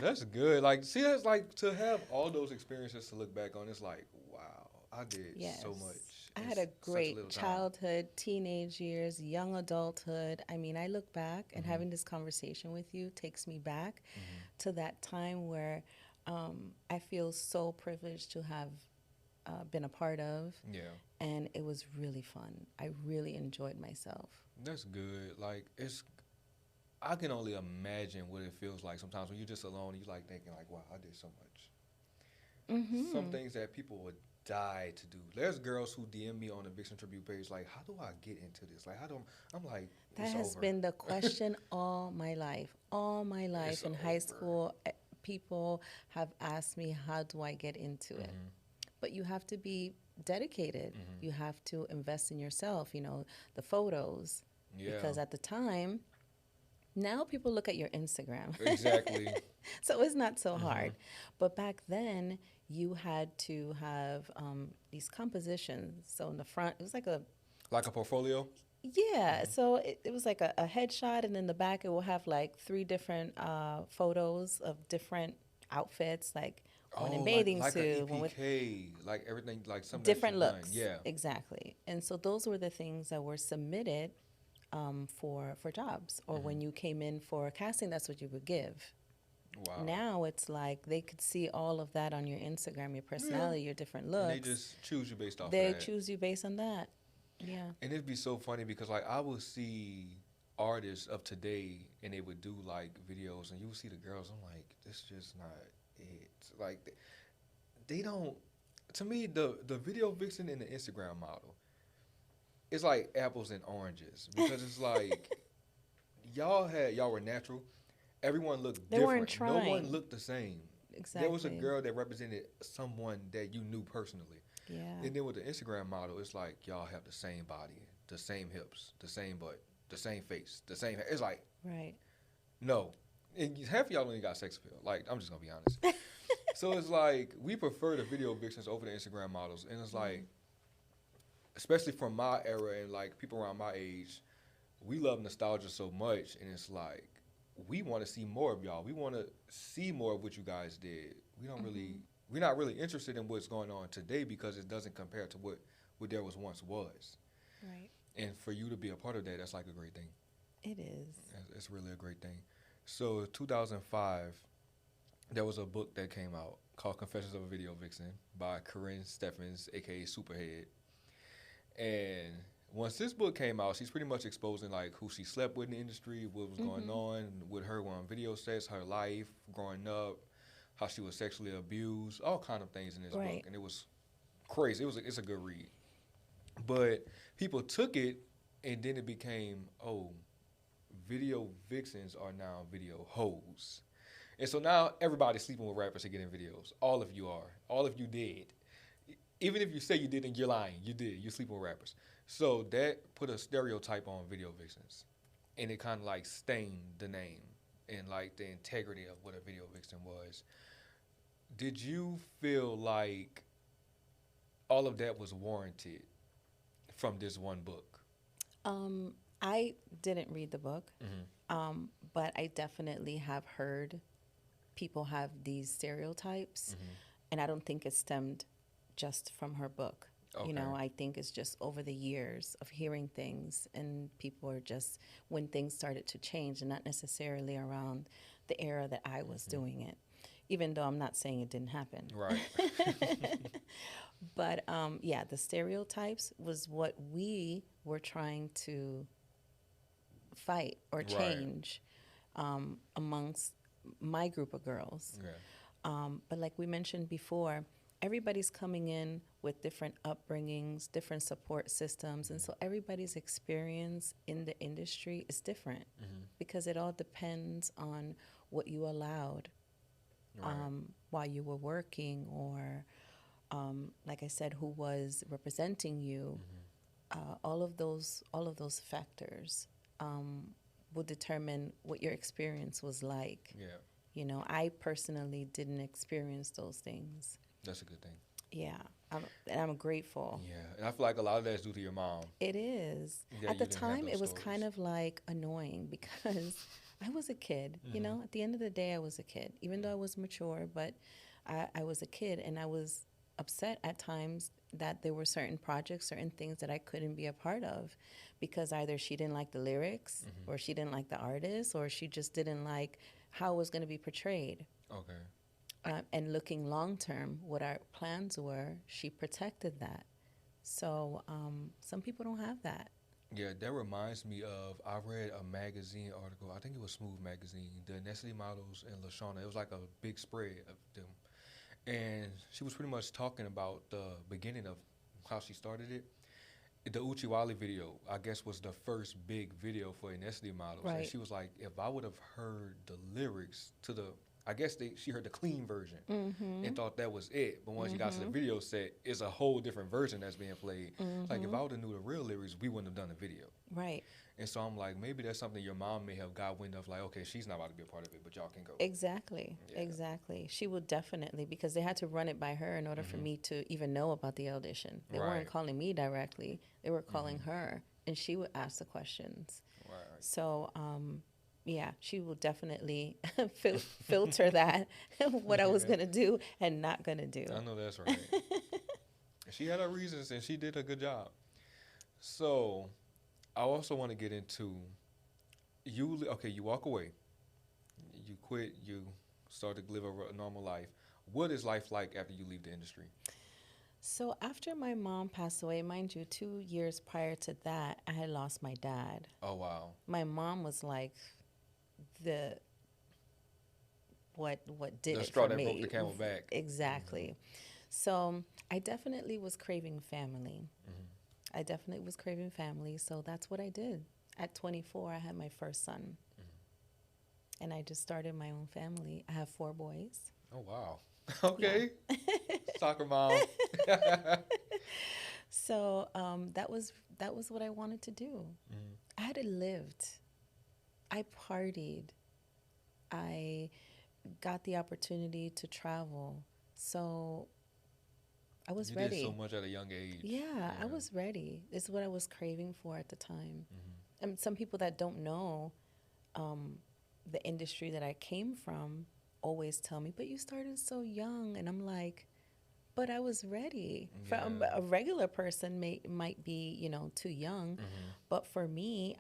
That's good. Like, see, that's like to have all those experiences to look back on. It's like, wow, I did so much. I had a great childhood, teenage years, young adulthood. I mean, I look back and having this conversation with you takes me back to that time where I feel so privileged to have been a part of. Yeah. And it was really fun. I really enjoyed myself. That's good. Like, I can only imagine what it feels like sometimes when you're just alone and you're like thinking like, wow, I did so much. Some things that people would die to do. There's girls who DM me on the Thevixentribute page like, how do I get into this? Like, I'm like, that has been the question all my life. All my life in high school, people have asked me, how do I get into it? But you have to be dedicated. You have to invest in yourself, the photos. Yeah. Because at the time, now people look at your Instagram. Exactly. So it's not so hard. But back then, you had to have these compositions. So in the front, it was like a portfolio? Yeah, so it was like a headshot, and in the back it will have like three different photos of different outfits, like one in Oh, bathing like a suit, one with EPK, like everything, like something that different you've done. looks. Yeah. Exactly. And so those were the things that were submitted for jobs, or when you came in for a casting, that's what you would give. Wow. Now it's like they could see all of that on your Instagram, your Yeah. personality, your different And they looks. just choose you based off of They that. choose you based on that. Yeah. And it'd be so funny because like I would see artists of today and they would do like videos and you would see the girls. I'm like, this just not it. Like they don't. To me, the video vixen and the Instagram model, it's like apples and oranges because it's like y'all were natural. Everyone looked They weren't different. No one trying. looked the same. Exactly. There was a girl that represented someone that you knew personally. Yeah. And then with the Instagram model, it's like y'all have the same body, the same hips, the same butt, the same face, the same hair. It's like, Right. no. And half of y'all only got sex appeal. Like, I'm just going to be honest. So it's like, we prefer the video vixens over the Instagram models. And it's like, especially from my era and like people around my age, we love nostalgia so much. And it's like, we want to see more of y'all. We want to see more of what you guys did. We don't really, we're not really interested in what's going on today because it doesn't compare to what there was once was. Right. And for you to be a part of that, that's like a great thing. It is. It's really a great thing. So 2005, there was a book that came out called Confessions of a Video Vixen by Corinne Steffens, a.k.a. Superhead. And once this book came out, she's pretty much exposing like who she slept with in the industry, what was going on with her on video sets, her life growing up, how she was sexually abused, all kind of things in this book. And it was crazy. It's a good read. But people took it and then it became, oh, video vixens are now video hoes. And so now everybody's sleeping with rappers to get in videos. All of you are. All of you did. Even if you say you didn't, you're lying. You did. You're sleeping with rappers. So that put a stereotype on video vixens. And it kind of like stained the name and like the integrity of what a video vixen was. Did you feel like all of that was warranted from this one book? I didn't read the book, but I definitely have heard people have these stereotypes, and I don't think it stemmed just from her book. Okay. You know, I think it's just over the years of hearing things, and people are just, when things started to change, and not necessarily around the era that I was doing it, even though I'm not saying it didn't happen. Right. But yeah, the stereotypes was what we were trying to fight or change amongst my group of girls. Yeah. But like we mentioned before, everybody's coming in with different upbringings, different support systems, and so everybody's experience in the industry is different because it all depends on what you allowed while you were working, or like I said, who was representing you. All of those factors will determine what your experience was like. Yeah. You know, I personally didn't experience those things. That's a good thing. Yeah, and I'm grateful. Yeah, and I feel like a lot of that is due to your mom. It is. Yeah, At the you didn't have time, those it was stories. kind of like annoying because I was a kid. You know, at the end of the day, I was a kid. Even though I was mature, but I was a kid, and I was upset at times that there were certain projects, certain things that I couldn't be a part of because either she didn't like the lyrics, or she didn't like the artist, or she just didn't like how it was going to be portrayed. Okay. And looking long term, what our plans were, she protected that. So some people don't have that. Yeah, that reminds me of, I read a magazine article, I think it was Smooth Magazine, the Ethnicity Models and LaShawna. It was like a big spread of them. And she was pretty much talking about the beginning of how she started it. The Uchiwali video, I guess, was the first big video for Ethnicity Models. Right. And she was like, if I would have heard the lyrics to the, I guess she heard the clean version and thought that was it. But once she got to the video set, it's a whole different version that's being played. Like, if I would have knew the real lyrics, we wouldn't have done the video. Right. And so I'm like, maybe that's something your mom may have got wind of, like, okay, she's not about to be a part of it, but y'all can go. Exactly. Yeah. Exactly. She would definitely, because they had to run it by her in order for me to even know about the audition. They Right. weren't calling me directly. They were calling her and she would ask the questions. Right. So, yeah, she will definitely filter that, what I was going to do and not going to do. I know that's right. She had her reasons, and she did a good job. So, I also want to get into you. Okay, you walk away. You quit. You start to live a normal life. What is life like after you leave the industry? So after my mom passed away, mind you, 2 years prior to that, I had lost my dad. Oh, wow. My mom was like what did The it straw for that me. broke the camel back. Exactly. So I definitely was craving family. I definitely was craving family. So that's what I did. At 24, I had my first son. And I just started my own family. I have 4 boys. Oh, wow. Okay. Yeah. Soccer mom. So that was what I wanted to do. I had lived. I partied. I got the opportunity to travel. So I was ready. You did so much at a young age. Yeah, I was ready. It's what I was craving for at the time. And some people that don't know the industry that I came from always tell me, but you started so young. And I'm like, but I was ready. Yeah. A regular person might be, too young. But for me,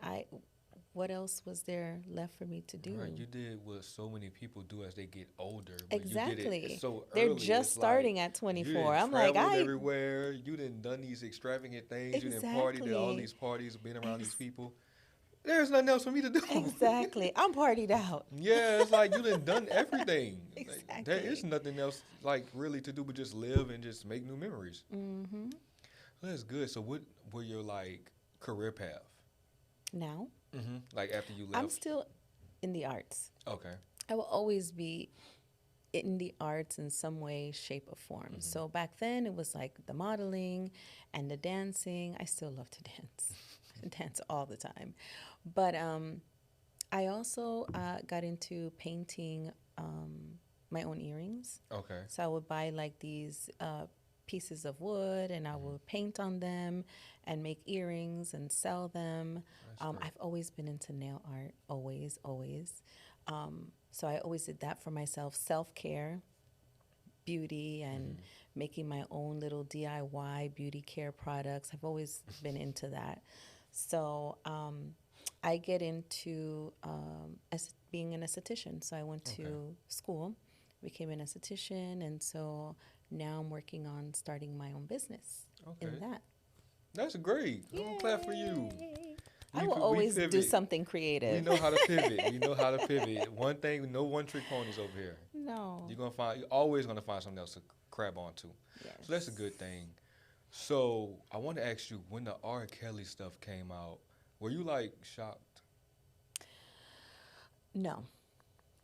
what else was there left for me to do? Right, you did what so many people do as they get older. Exactly. You did it so They're early. just starting at 24. I'm like, everywhere. You didn't done these extravagant things. Exactly. You didn't party, did all these parties, been around these people. There's nothing else for me to do. Exactly. I'm partied out. Yeah, it's like you done everything. Exactly. Like, there is nothing else really to do but just live and just make new memories. Mm-hmm. Well, that's good. So what were your career path? Now? Like after you left? I'm still in the arts. Okay. I will always be in the arts in some way, shape, or form. So back then it was like the modeling and the dancing. I still love to dance. I dance all the time. But I also got into painting my own earrings. Okay. So I would buy these pieces of wood and I would paint on them and make earrings and sell them. I've always been into nail art, always. So I always did that for myself, self-care, beauty, and making my own little DIY beauty care products. I've always been into that. So I get into being an esthetician. So I went to school, became an esthetician, and so now I'm working on starting my own business in that. That's great. I'm glad for you. I will always do something creative. We know how to pivot. One thing, no one-trick ponies over here. No. You're always gonna find something else to grab onto. Yes. So that's a good thing. So I want to ask you, when the RKelly stuff came out, were you shocked? No.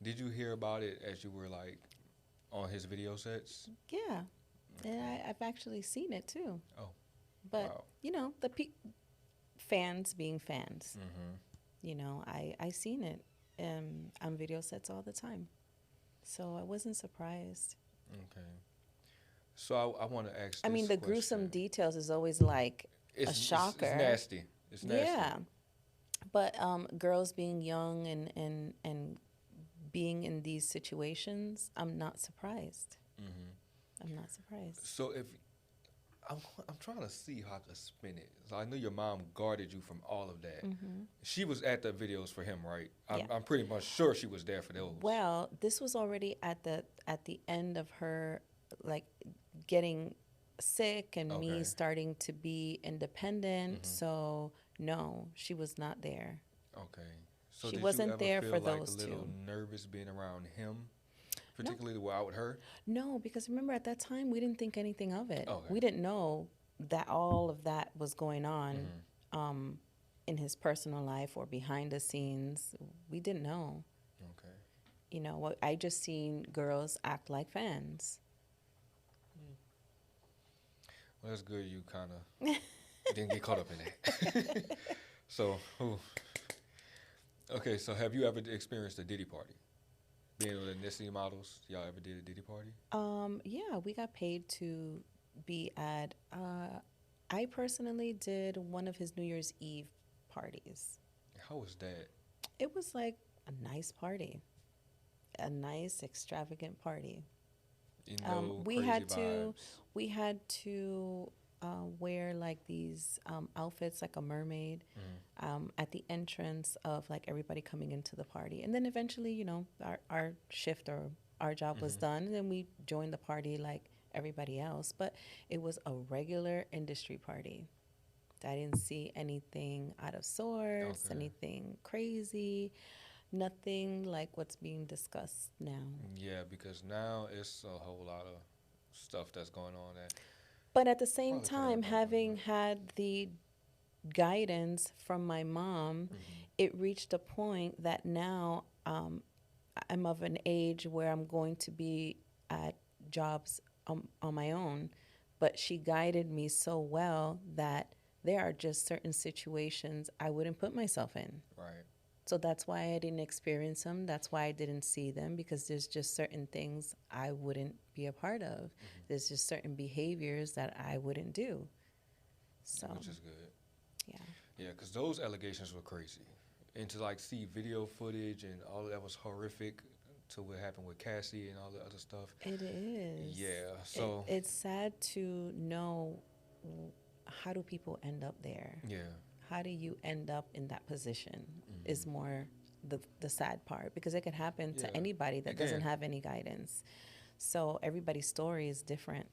Did you hear about it as you were on his video sets? Yeah, and I've actually seen it too. Oh. But wow. The fans being fans. I seen it on video sets all the time, so I wasn't surprised. Okay. So I want to ask. I mean, the gruesome details is always a shocker. It's nasty. It's nasty. Yeah, but girls being young and being in these situations, I'm not surprised. I'm not surprised. So if I'm trying to see how to spin it. So I know your mom guarded you from all of that. She was at the videos for him, right? I'm pretty much sure she was there for those. Well, this was already at the end of her getting sick and me starting to be independent. So no, she was not there. Okay. So she wasn't there for those two. A little nervous being around him, particularly with her? No, because remember at that time we didn't think anything of it. Okay. We didn't know that all of that was going on in his personal life or behind the scenes. We didn't know. Okay. I just seen girls act like fans. Well, that's good you kind of didn't get caught up in that. So, okay, so have you ever experienced a Diddy party? Being with Ethnicity Models, y'all ever did a Diddy party? Yeah, we got paid to be at I personally did one of his New Year's Eve parties. How was that? It was like a nice party, a nice extravagant party. You know, We crazy had to vibes. we had to wear like these outfits like a mermaid at the entrance of like everybody coming into the party, and then eventually, our shift or our job was done, and then we joined the party like everybody else. But it was a regular industry party. I didn't see anything out of sorts, Okay. anything crazy, nothing like what's being discussed now. Yeah, because now it's a whole lot of stuff that's going on that But at the same probably could have time, been having avoided. had the guidance from my mom, Mm-hmm. it reached a point that now I'm of an age where I'm going to be at jobs on my own. But she guided me so well that there are just certain situations I wouldn't put myself in. Right. So that's why I didn't experience them. That's why I didn't see them, because there's just certain things I wouldn't be a part of. Mm-hmm. There's just certain behaviors that I wouldn't do. So, Which is good. yeah. Yeah, because those allegations were crazy. And to like see video footage and all of that was horrific to what happened with Cassie and all the other stuff. It is. Yeah, so It's sad to know how do people end up there? yeah. How do you end up in that position is Mm-hmm. more the sad part, because it could happen Yeah, to anybody that it doesn't can. have any guidance. So everybody's story is different.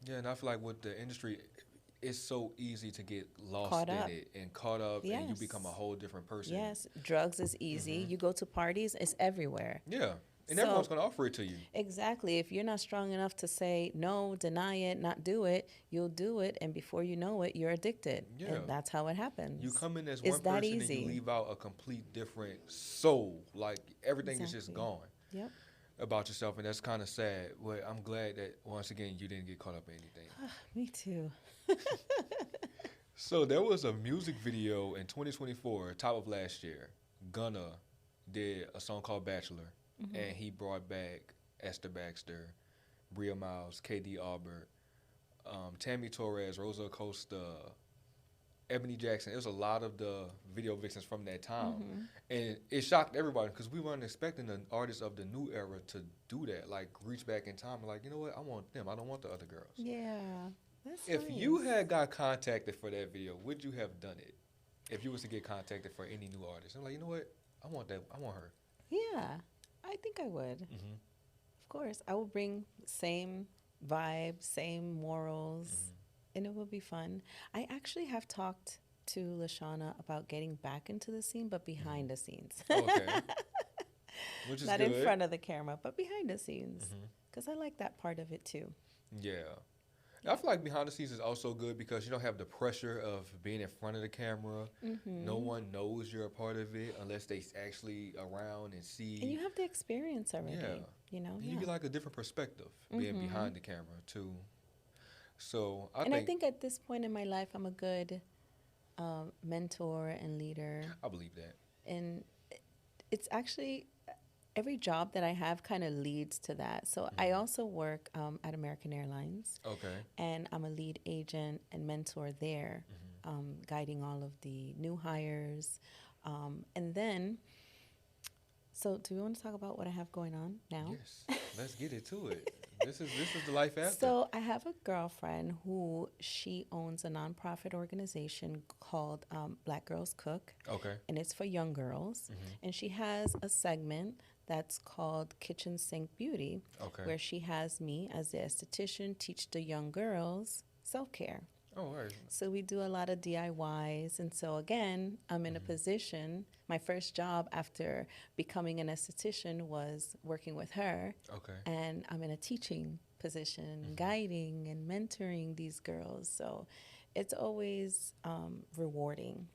Yeah, and I feel like with the industry, it's so easy to get lost Caught in up. it and caught up, and you become a Yes. whole different person. Yes. Drugs is easy. Mm-hmm. You go to parties, it's everywhere. Yeah, and everyone's So gonna offer it to you. exactly. If you're not strong enough to say no, deny it, not do it, you'll do it. And before you know it, you're addicted. Yeah, And that's how it you happens. come in as It's one that person and you easy. leave out a complete different soul. Like everything is just Exactly. gone Yep. about yourself, and that's kind of sad. But I'm glad that once again you didn't get caught up in anything. Me too. So there was a music video in 2024, top of last year. Gunna did a song called Bachelor, and he brought back Esther Baxter, Bria Miles, KD Albert, Tammy Torres, Rosa Acosta, Ebony Jackson. It was a lot of the video vixens from that time, and it shocked everybody because we weren't expecting an artist of the new era to do that. Like reach back in time and like, you know what? I want them. I don't want the other girls. Yeah. That's If nice. you had got contacted for that video, would you have done it? If you was to get contacted for any new artist, I'm like, you know what? I want that. I want her. Yeah. I think I would. Mm-hmm. Of course. I would bring same vibe, same morals, and it would be fun. I actually have talked to Lashana about getting back into the scene, but behind the scenes. Okay, which is Not good. in front of the camera, but behind the scenes. Mm-hmm. Because I like that part of it too. Yeah. I feel like behind the scenes is also good because you don't have the pressure of being in front of the camera. No one knows you're a part of it unless they actually around and see. And you have the experience already, Yeah. you know? And Yeah. you get like a different perspective being behind the camera too. So And I think at this point in my life, I'm a good mentor and leader. I believe that. And it's actually every job that I have kind of leads to that. So I also work at American Airlines, Okay. and I'm a lead agent and mentor there, guiding all of the new hires. And then, so do we want to talk about what I have going on now? Yes. Let's get into it. This is the life after. So I have a girlfriend who she owns a nonprofit organization called Black Girls Cook, Okay. and it's for young girls. And she has a segment that's called Kitchen Sink Beauty, Okay. where she has me as the esthetician teach the young girls self-care. Oh, all right. So we do a lot of DIYs. And so again, I'm in a position, my first job after becoming an esthetician was working with her. Okay. And I'm in a teaching position, guiding and mentoring these girls. So it's always rewarding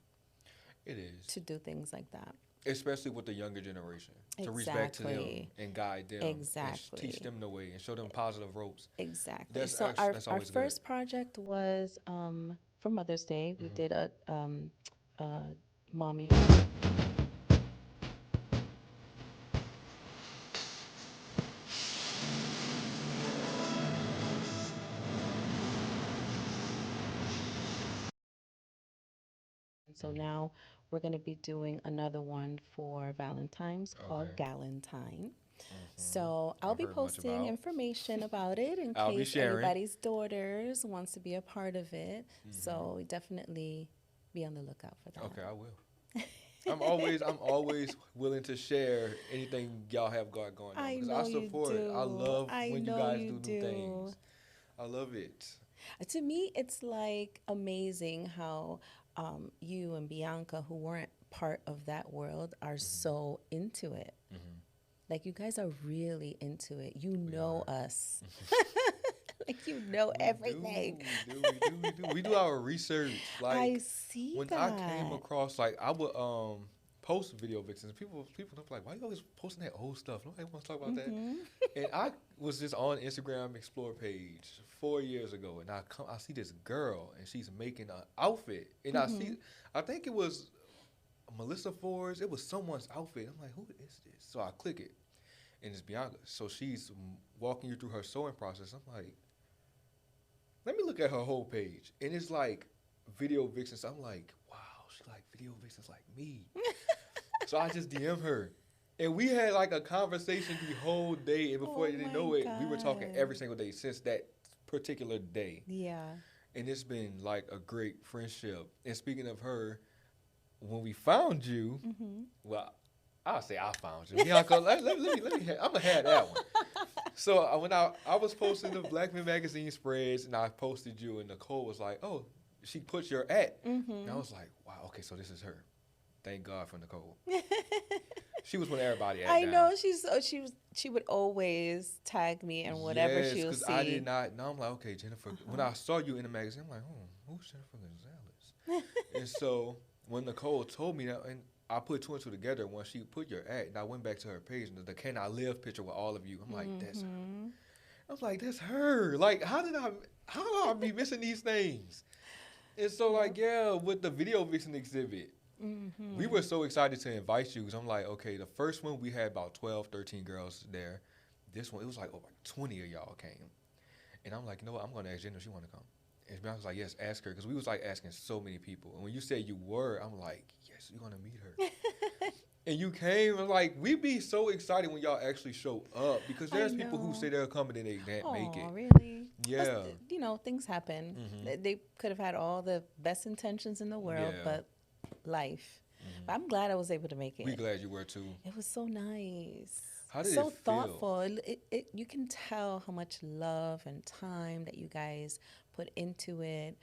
It is. to do things like that. Especially with the younger generation. To reach back to them Exactly. and guide them. Exactly. And teach them the way and show them positive ropes. Exactly. That's So that's our always first project was for Mother's Day. We did a mommy. So now we're going to be doing another one for Valentine's called Okay. Galentine. So I'll I've be heard much posting about. information about it in I'll be case sharing. anybody's daughters wants to be a part of it. So definitely be on the lookout for that. Okay, I will. I'm always willing to share anything y'all have got going on I because know I you support. do. I love I when you know guys you do new do. things. I love it. To me, it's like amazing how you and Bianca, who weren't part of that world, are so into it. Like, you guys are really into it. You know us. Like, you know everything. We do. We do our research. Like I see when that. I came across, like I would post video vixens. People don't be like, why you always posting that old stuff? Nobody wants to talk about that. And I was just on Instagram Explore page 4 years ago, and I see this girl, and she's making an outfit, and I think it was Melissa Ford's. It was someone's outfit. I'm like, who is this? So I click it, and it's Bianca. So she's walking you through her sewing process. I'm like, let me look at her whole page, and it's like video vixens. I'm like, wow, she like video vixens like me. So I just DM her, and we had like a conversation the whole day. And before you know it, we were talking every single day since that particular day. Yeah. And it's been like a great friendship. And speaking of her, when we found you, well, I'll say I found you. Bianca, let me I'm gonna have that one. So when I was posting the Black Men Magazine spreads, and I posted you, and Nicole was like, "Oh, she put your at," and I was like, "Wow, okay, so this is her." Thank God for Nicole. She was when everybody at. I know she would always tag me and whatever she'll see. I did not. Now I'm like, okay, Jennifer. When I saw you in the magazine, I'm like, who's Jennifer Gonzalez? And so when Nicole told me that, and I put two and two together when she put your ad, and I went back to her page, and the Can I Live picture with all of you. I'm like, that's her. I was like, that's her. Like, how do I be missing these things? And so, like, yeah, with the Video Vixen exhibit, we were so excited to invite you because I'm like, okay, the first one we had about 12, 13 girls there. This one, it was like over 20 of y'all came. And I'm like, you know what, I'm going to ask Jenn if she want to come. And I was like, yes, ask her. Because we was like asking so many people. And when you said you were, I'm like, yes, you're going to meet her. And you came, and like, we be so excited when y'all actually show up. Because there's people who say they're coming and they can't make it. Really? Yeah. But, things happen. They could have had all the best intentions in the world, but life. But I'm glad I was able to make it. We glad you were too. It was so nice. How did so it feel? Thoughtful. You can tell how much love and time that you guys put into it.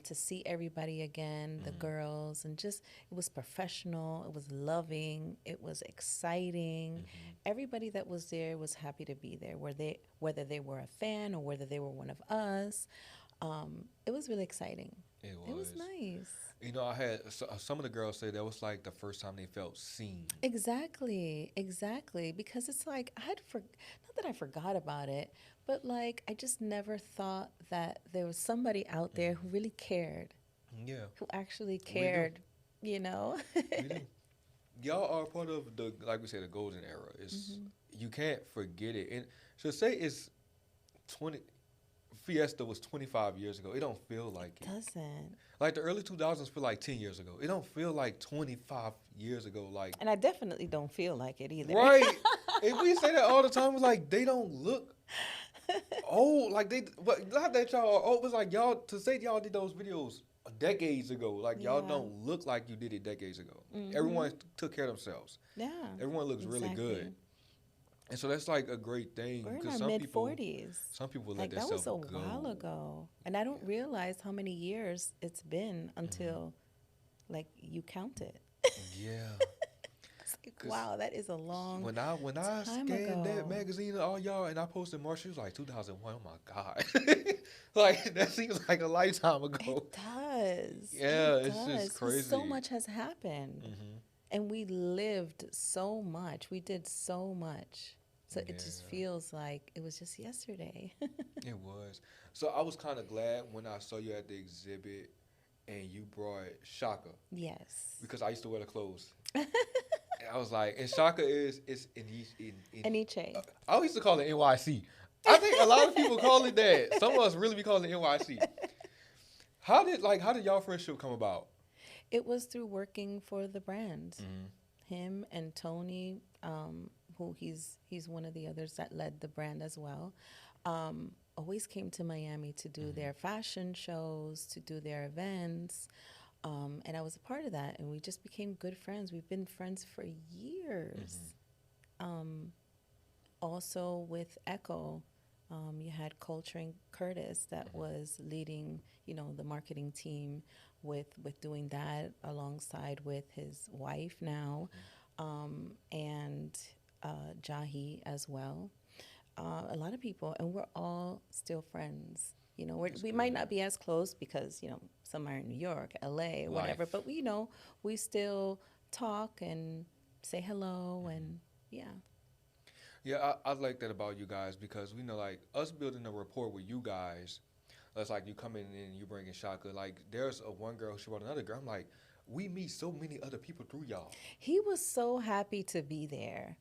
To see everybody again, the girls, and just, it was professional, it was loving, it was exciting. Everybody that was there was happy to be there, whether they were a fan or whether they were one of us. It was really exciting. It was nice. You know, I had some of the girls say that was like the first time they felt seen. Exactly. Because it's like, not that I forgot about it, but like, I just never thought that there was somebody out there who really cared. Yeah. Who actually cared, We do. Y'all are part of the, like we said, the golden era. It's you can't forget it. And so say it's 20. Fiesta was 25 years ago. It don't feel like it. It doesn't. Like the early 2000s feel like 10 years ago. It don't feel like 25 years ago. Like, and I definitely don't feel like it either. Right. And we say that all the time. It's like they don't look old. Like but not that y'all are old. It's like y'all, to say y'all did those videos decades ago. Like y'all don't look like you did it decades ago. Everyone took care of themselves. Yeah. Everyone looks really good. And so that's like a great thing. We're in our mid-40s. Some people let like that was a go. while ago. And I don't realize how many years it's been until, like, you count it. Yeah. It's like, wow, that is a long When I scanned that magazine and all y'all, and I posted March, it was like 2001. Oh, my God. Like, that seems like a lifetime ago. It does. Yeah, it's just crazy. So much has happened. And we lived so much. We did so much. So it just feels like it was just yesterday. It was. So I was kind of glad when I saw you at the exhibit and you brought Shaka. Yes. Because I used to wear the clothes. And I was like, and Shaka is Eniche. I used to call it NYC. I think a lot of people call it that. Some of us really be calling it NYC. How did y'all friendship come about? It was through working for the brand. Him and Tony, who he's one of the others that led the brand as well, always came to Miami to do their fashion shows, to do their events. And I was a part of that, and we just became good friends. We've been friends for years. Also with Echo, you had Coltrane Curtis that was leading, the marketing team with doing that alongside with his wife now, and Jahi as well. A lot of people, and we're all still friends. We might not be as close because, some are in New York, LA, whatever, but we still talk and say hello, and yeah. Yeah, I like that about you guys because we know, like, us building a rapport with you guys, that's like you come in and you bring in Shaka. Like, there's one girl, she brought another girl. I'm like, we meet so many other people through y'all. He was so happy to be there.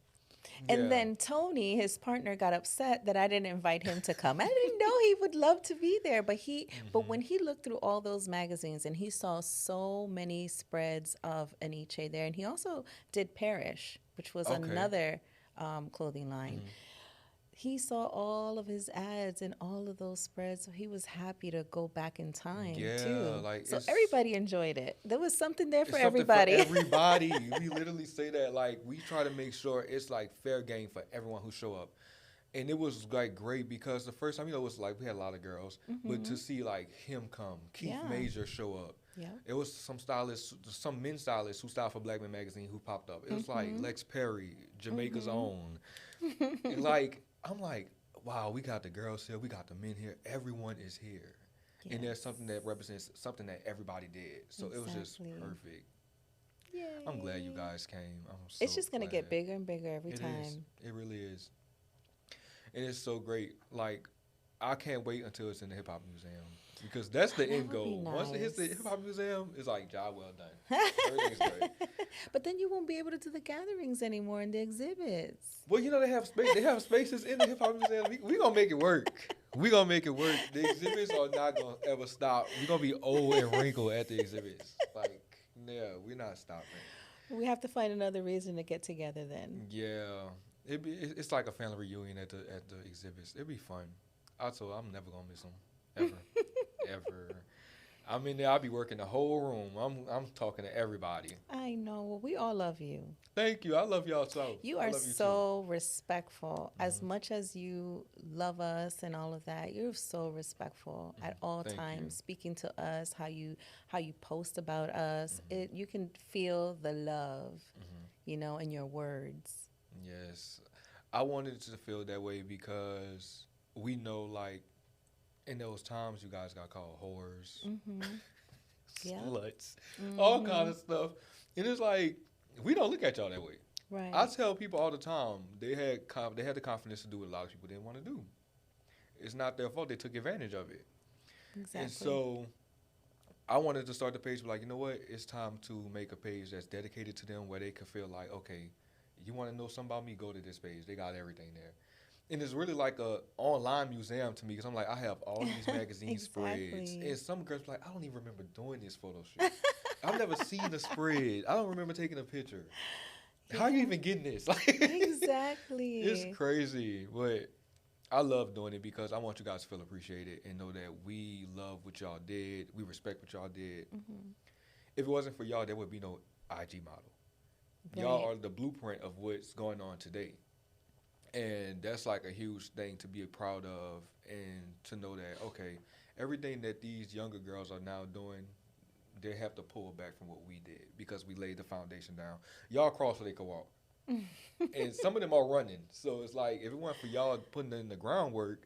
And then Tony, his partner, got upset that I didn't invite him to come. I didn't know he would love to be there, but but when he looked through all those magazines and he saw so many spreads of Aniche there, and he also did Parrish, which was another clothing line. He saw all of his ads and all of those spreads, so he was happy to go back in time too. So everybody enjoyed it. There was something there for everybody. We literally say that, like, we try to make sure it's like fair game for everyone who show up. And it was like great because the first time, it was like we had a lot of girls, but to see like him come, Keith Major show up. Yeah. It was some men stylists who styled for Black Men Magazine who popped up. It was like Lex Perry, Jamaica's own. And like, I'm like, wow, we got the girls here, we got the men here, everyone is here. Yes. And there's something that represents something that everybody did. So it was just perfect. Yay. I'm glad you guys came. It's just going to get bigger and bigger every time. It really is. And it's so great. Like, I can't wait until it's in the Hip Hop Museum. Because that's the end goal. Nice. Once it hits the Hip Hop Museum, it's like, job well done. Everything's great. But then you won't be able to do the gatherings anymore and the exhibits. Well, they have space. They have spaces in the Hip Hop Museum. We gonna make it work. We gonna make it work. The exhibits are not gonna ever stop. We gonna be old and wrinkled at the exhibits. Like, yeah, we're not stopping. We have to find another reason to get together then. Yeah, it's like a family reunion at the exhibits. It'd be fun. I'm never gonna miss them ever. Ever. I'm in there. I'll be working the whole room. I'm talking to everybody. I know. Well, we all love you. Thank you. I love y'all too. You are so respectful. As much as you love us and all of that, you're so respectful at all times. Speaking to us, how you post about us, you can feel the love, in your words. Yes, I wanted to feel that way because we know, like, in those times, you guys got called whores, sluts, all kind of stuff. And it's like, we don't look at y'all that way. Right. I tell people all the time, they had the confidence to do what a lot of people didn't want to do. It's not their fault. They took advantage of it. Exactly. And so I wanted to start the page like, you know what? It's time to make a page that's dedicated to them where they can feel like, okay, you want to know something about me? Go to this page. They got everything there. And it's really like a online museum to me because I'm like, I have all these magazine spreads. And some girls are like, I don't even remember doing this photo shoot. I've never seen a spread. I don't remember taking a picture. How are you even getting this? Exactly. It's crazy. But I love doing it because I want you guys to feel appreciated and know that we love what y'all did. We respect what y'all did. If it wasn't for y'all, there would be no IG model. Right. Y'all are the blueprint of what's going on today. And that's like a huge thing to be proud of and to know that, okay, everything that these younger girls are now doing, they have to pull back from what we did because we laid the foundation down. Y'all cross so they can walk. And some of them are running. So it's like, if it weren't for y'all putting in the groundwork,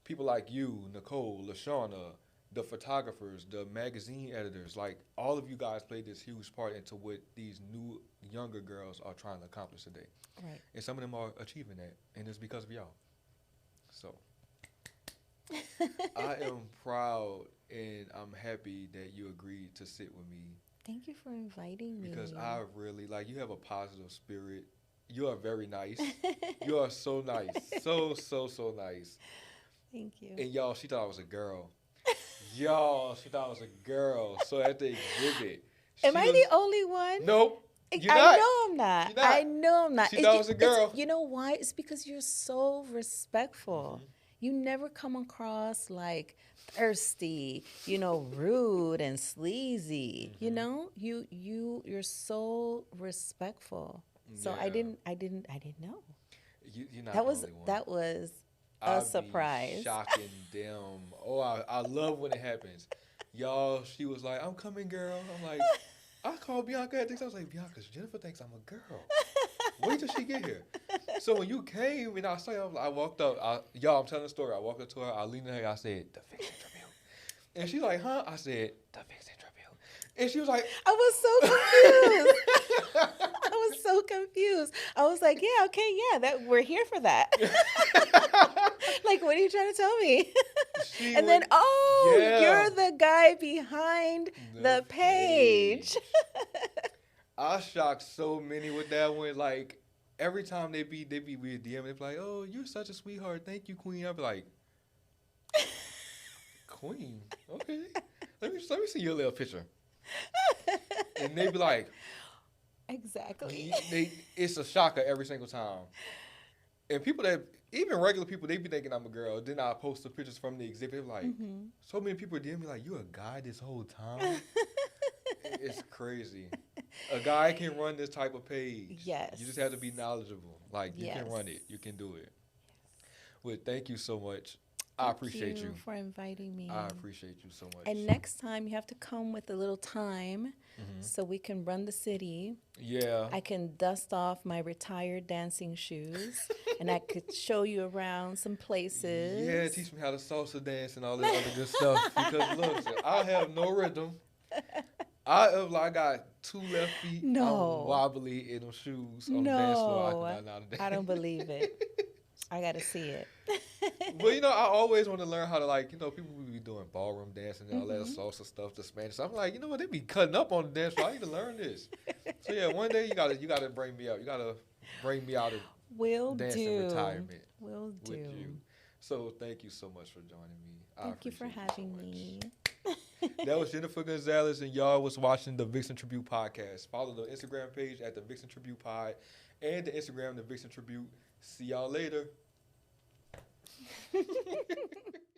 people like you, Nicole, LaShawna, the photographers, the magazine editors, like all of you guys played this huge part into what these new younger girls are trying to accomplish today. Right. And some of them are achieving that, and it's because of y'all. So I am proud and I'm happy that you agreed to sit with me. Thank you for inviting me. Because I really, like, you have a positive spirit. You are very nice. You are so nice. So nice. Thank you. And y'all, she thought I was a girl. Y'all, she thought I was a girl. So at the exhibit, Am I the only one? Nope. You're I not. know I'm not. I know I'm not. She thought it was a girl. You know why? It's because you're so respectful. You never come across like thirsty, rude and sleazy. You're so respectful. So I didn't know. You're not That the was only one. that was a I'd surprise. Be shocking them. Oh, I love when it happens. Y'all, she was like, "I'm coming, girl." I'm like, I called Bianca at this. I was like, Bianca, Jennifer thinks I'm a girl. Wait till she get here. So when you came and I saw you, I walked up. Y'all, I'm telling the story. I walked up to her. I leaned in her. I said, "Thevixentribute." And she's like, "Huh?" I said, "Thevixentribute." And she was like, I was so confused. I was so confused. I was like, yeah, okay, yeah, that we're here for that. Like, what are you trying to tell me? And then, you're the guy behind the page. I shocked so many with that one. Like, every time they be weird DM, they be like, "Oh, you're such a sweetheart. Thank you, Queen." I be like, "Queen? Okay. Let me see your little picture." And they be like, exactly. It's a shocker every single time. And people even regular people, they be thinking I'm a girl. Then I post the pictures from the exhibit. Like, so many people DM me like, "You a guy this whole time?" It's crazy. A guy can run this type of page. Yes. You just have to be knowledgeable. Like, you can run it. You can do it. Well, thank you so much. I appreciate you for inviting me. I appreciate you so much. And next time you have to come with a little time so we can run the city. Yeah. I can dust off my retired dancing shoes and I could show you around some places. Yeah, teach me how to salsa dance and all that other good stuff. Because look, I have no rhythm. I got 2 left feet. No. I'm wobbly in them shoes on the dance floor. I cannot know how to dance. I don't believe it. I got to see it. But, I always want to learn how to, people be doing ballroom dancing and all that salsa stuff, the Spanish. So I'm like, you know what? They be cutting up on the dance floor. I need to learn this. So, yeah, one day you gotta bring me out. You got to bring me out of dancing retirement. Will do. With you. So thank you so much for joining me. Thank you for having me. That was Jennifer Gonzalez, and y'all was watching the Vixen Tribute podcast. Follow the Instagram page at the Thevixentributepod and the Instagram, the Vixen Tribute. See y'all later.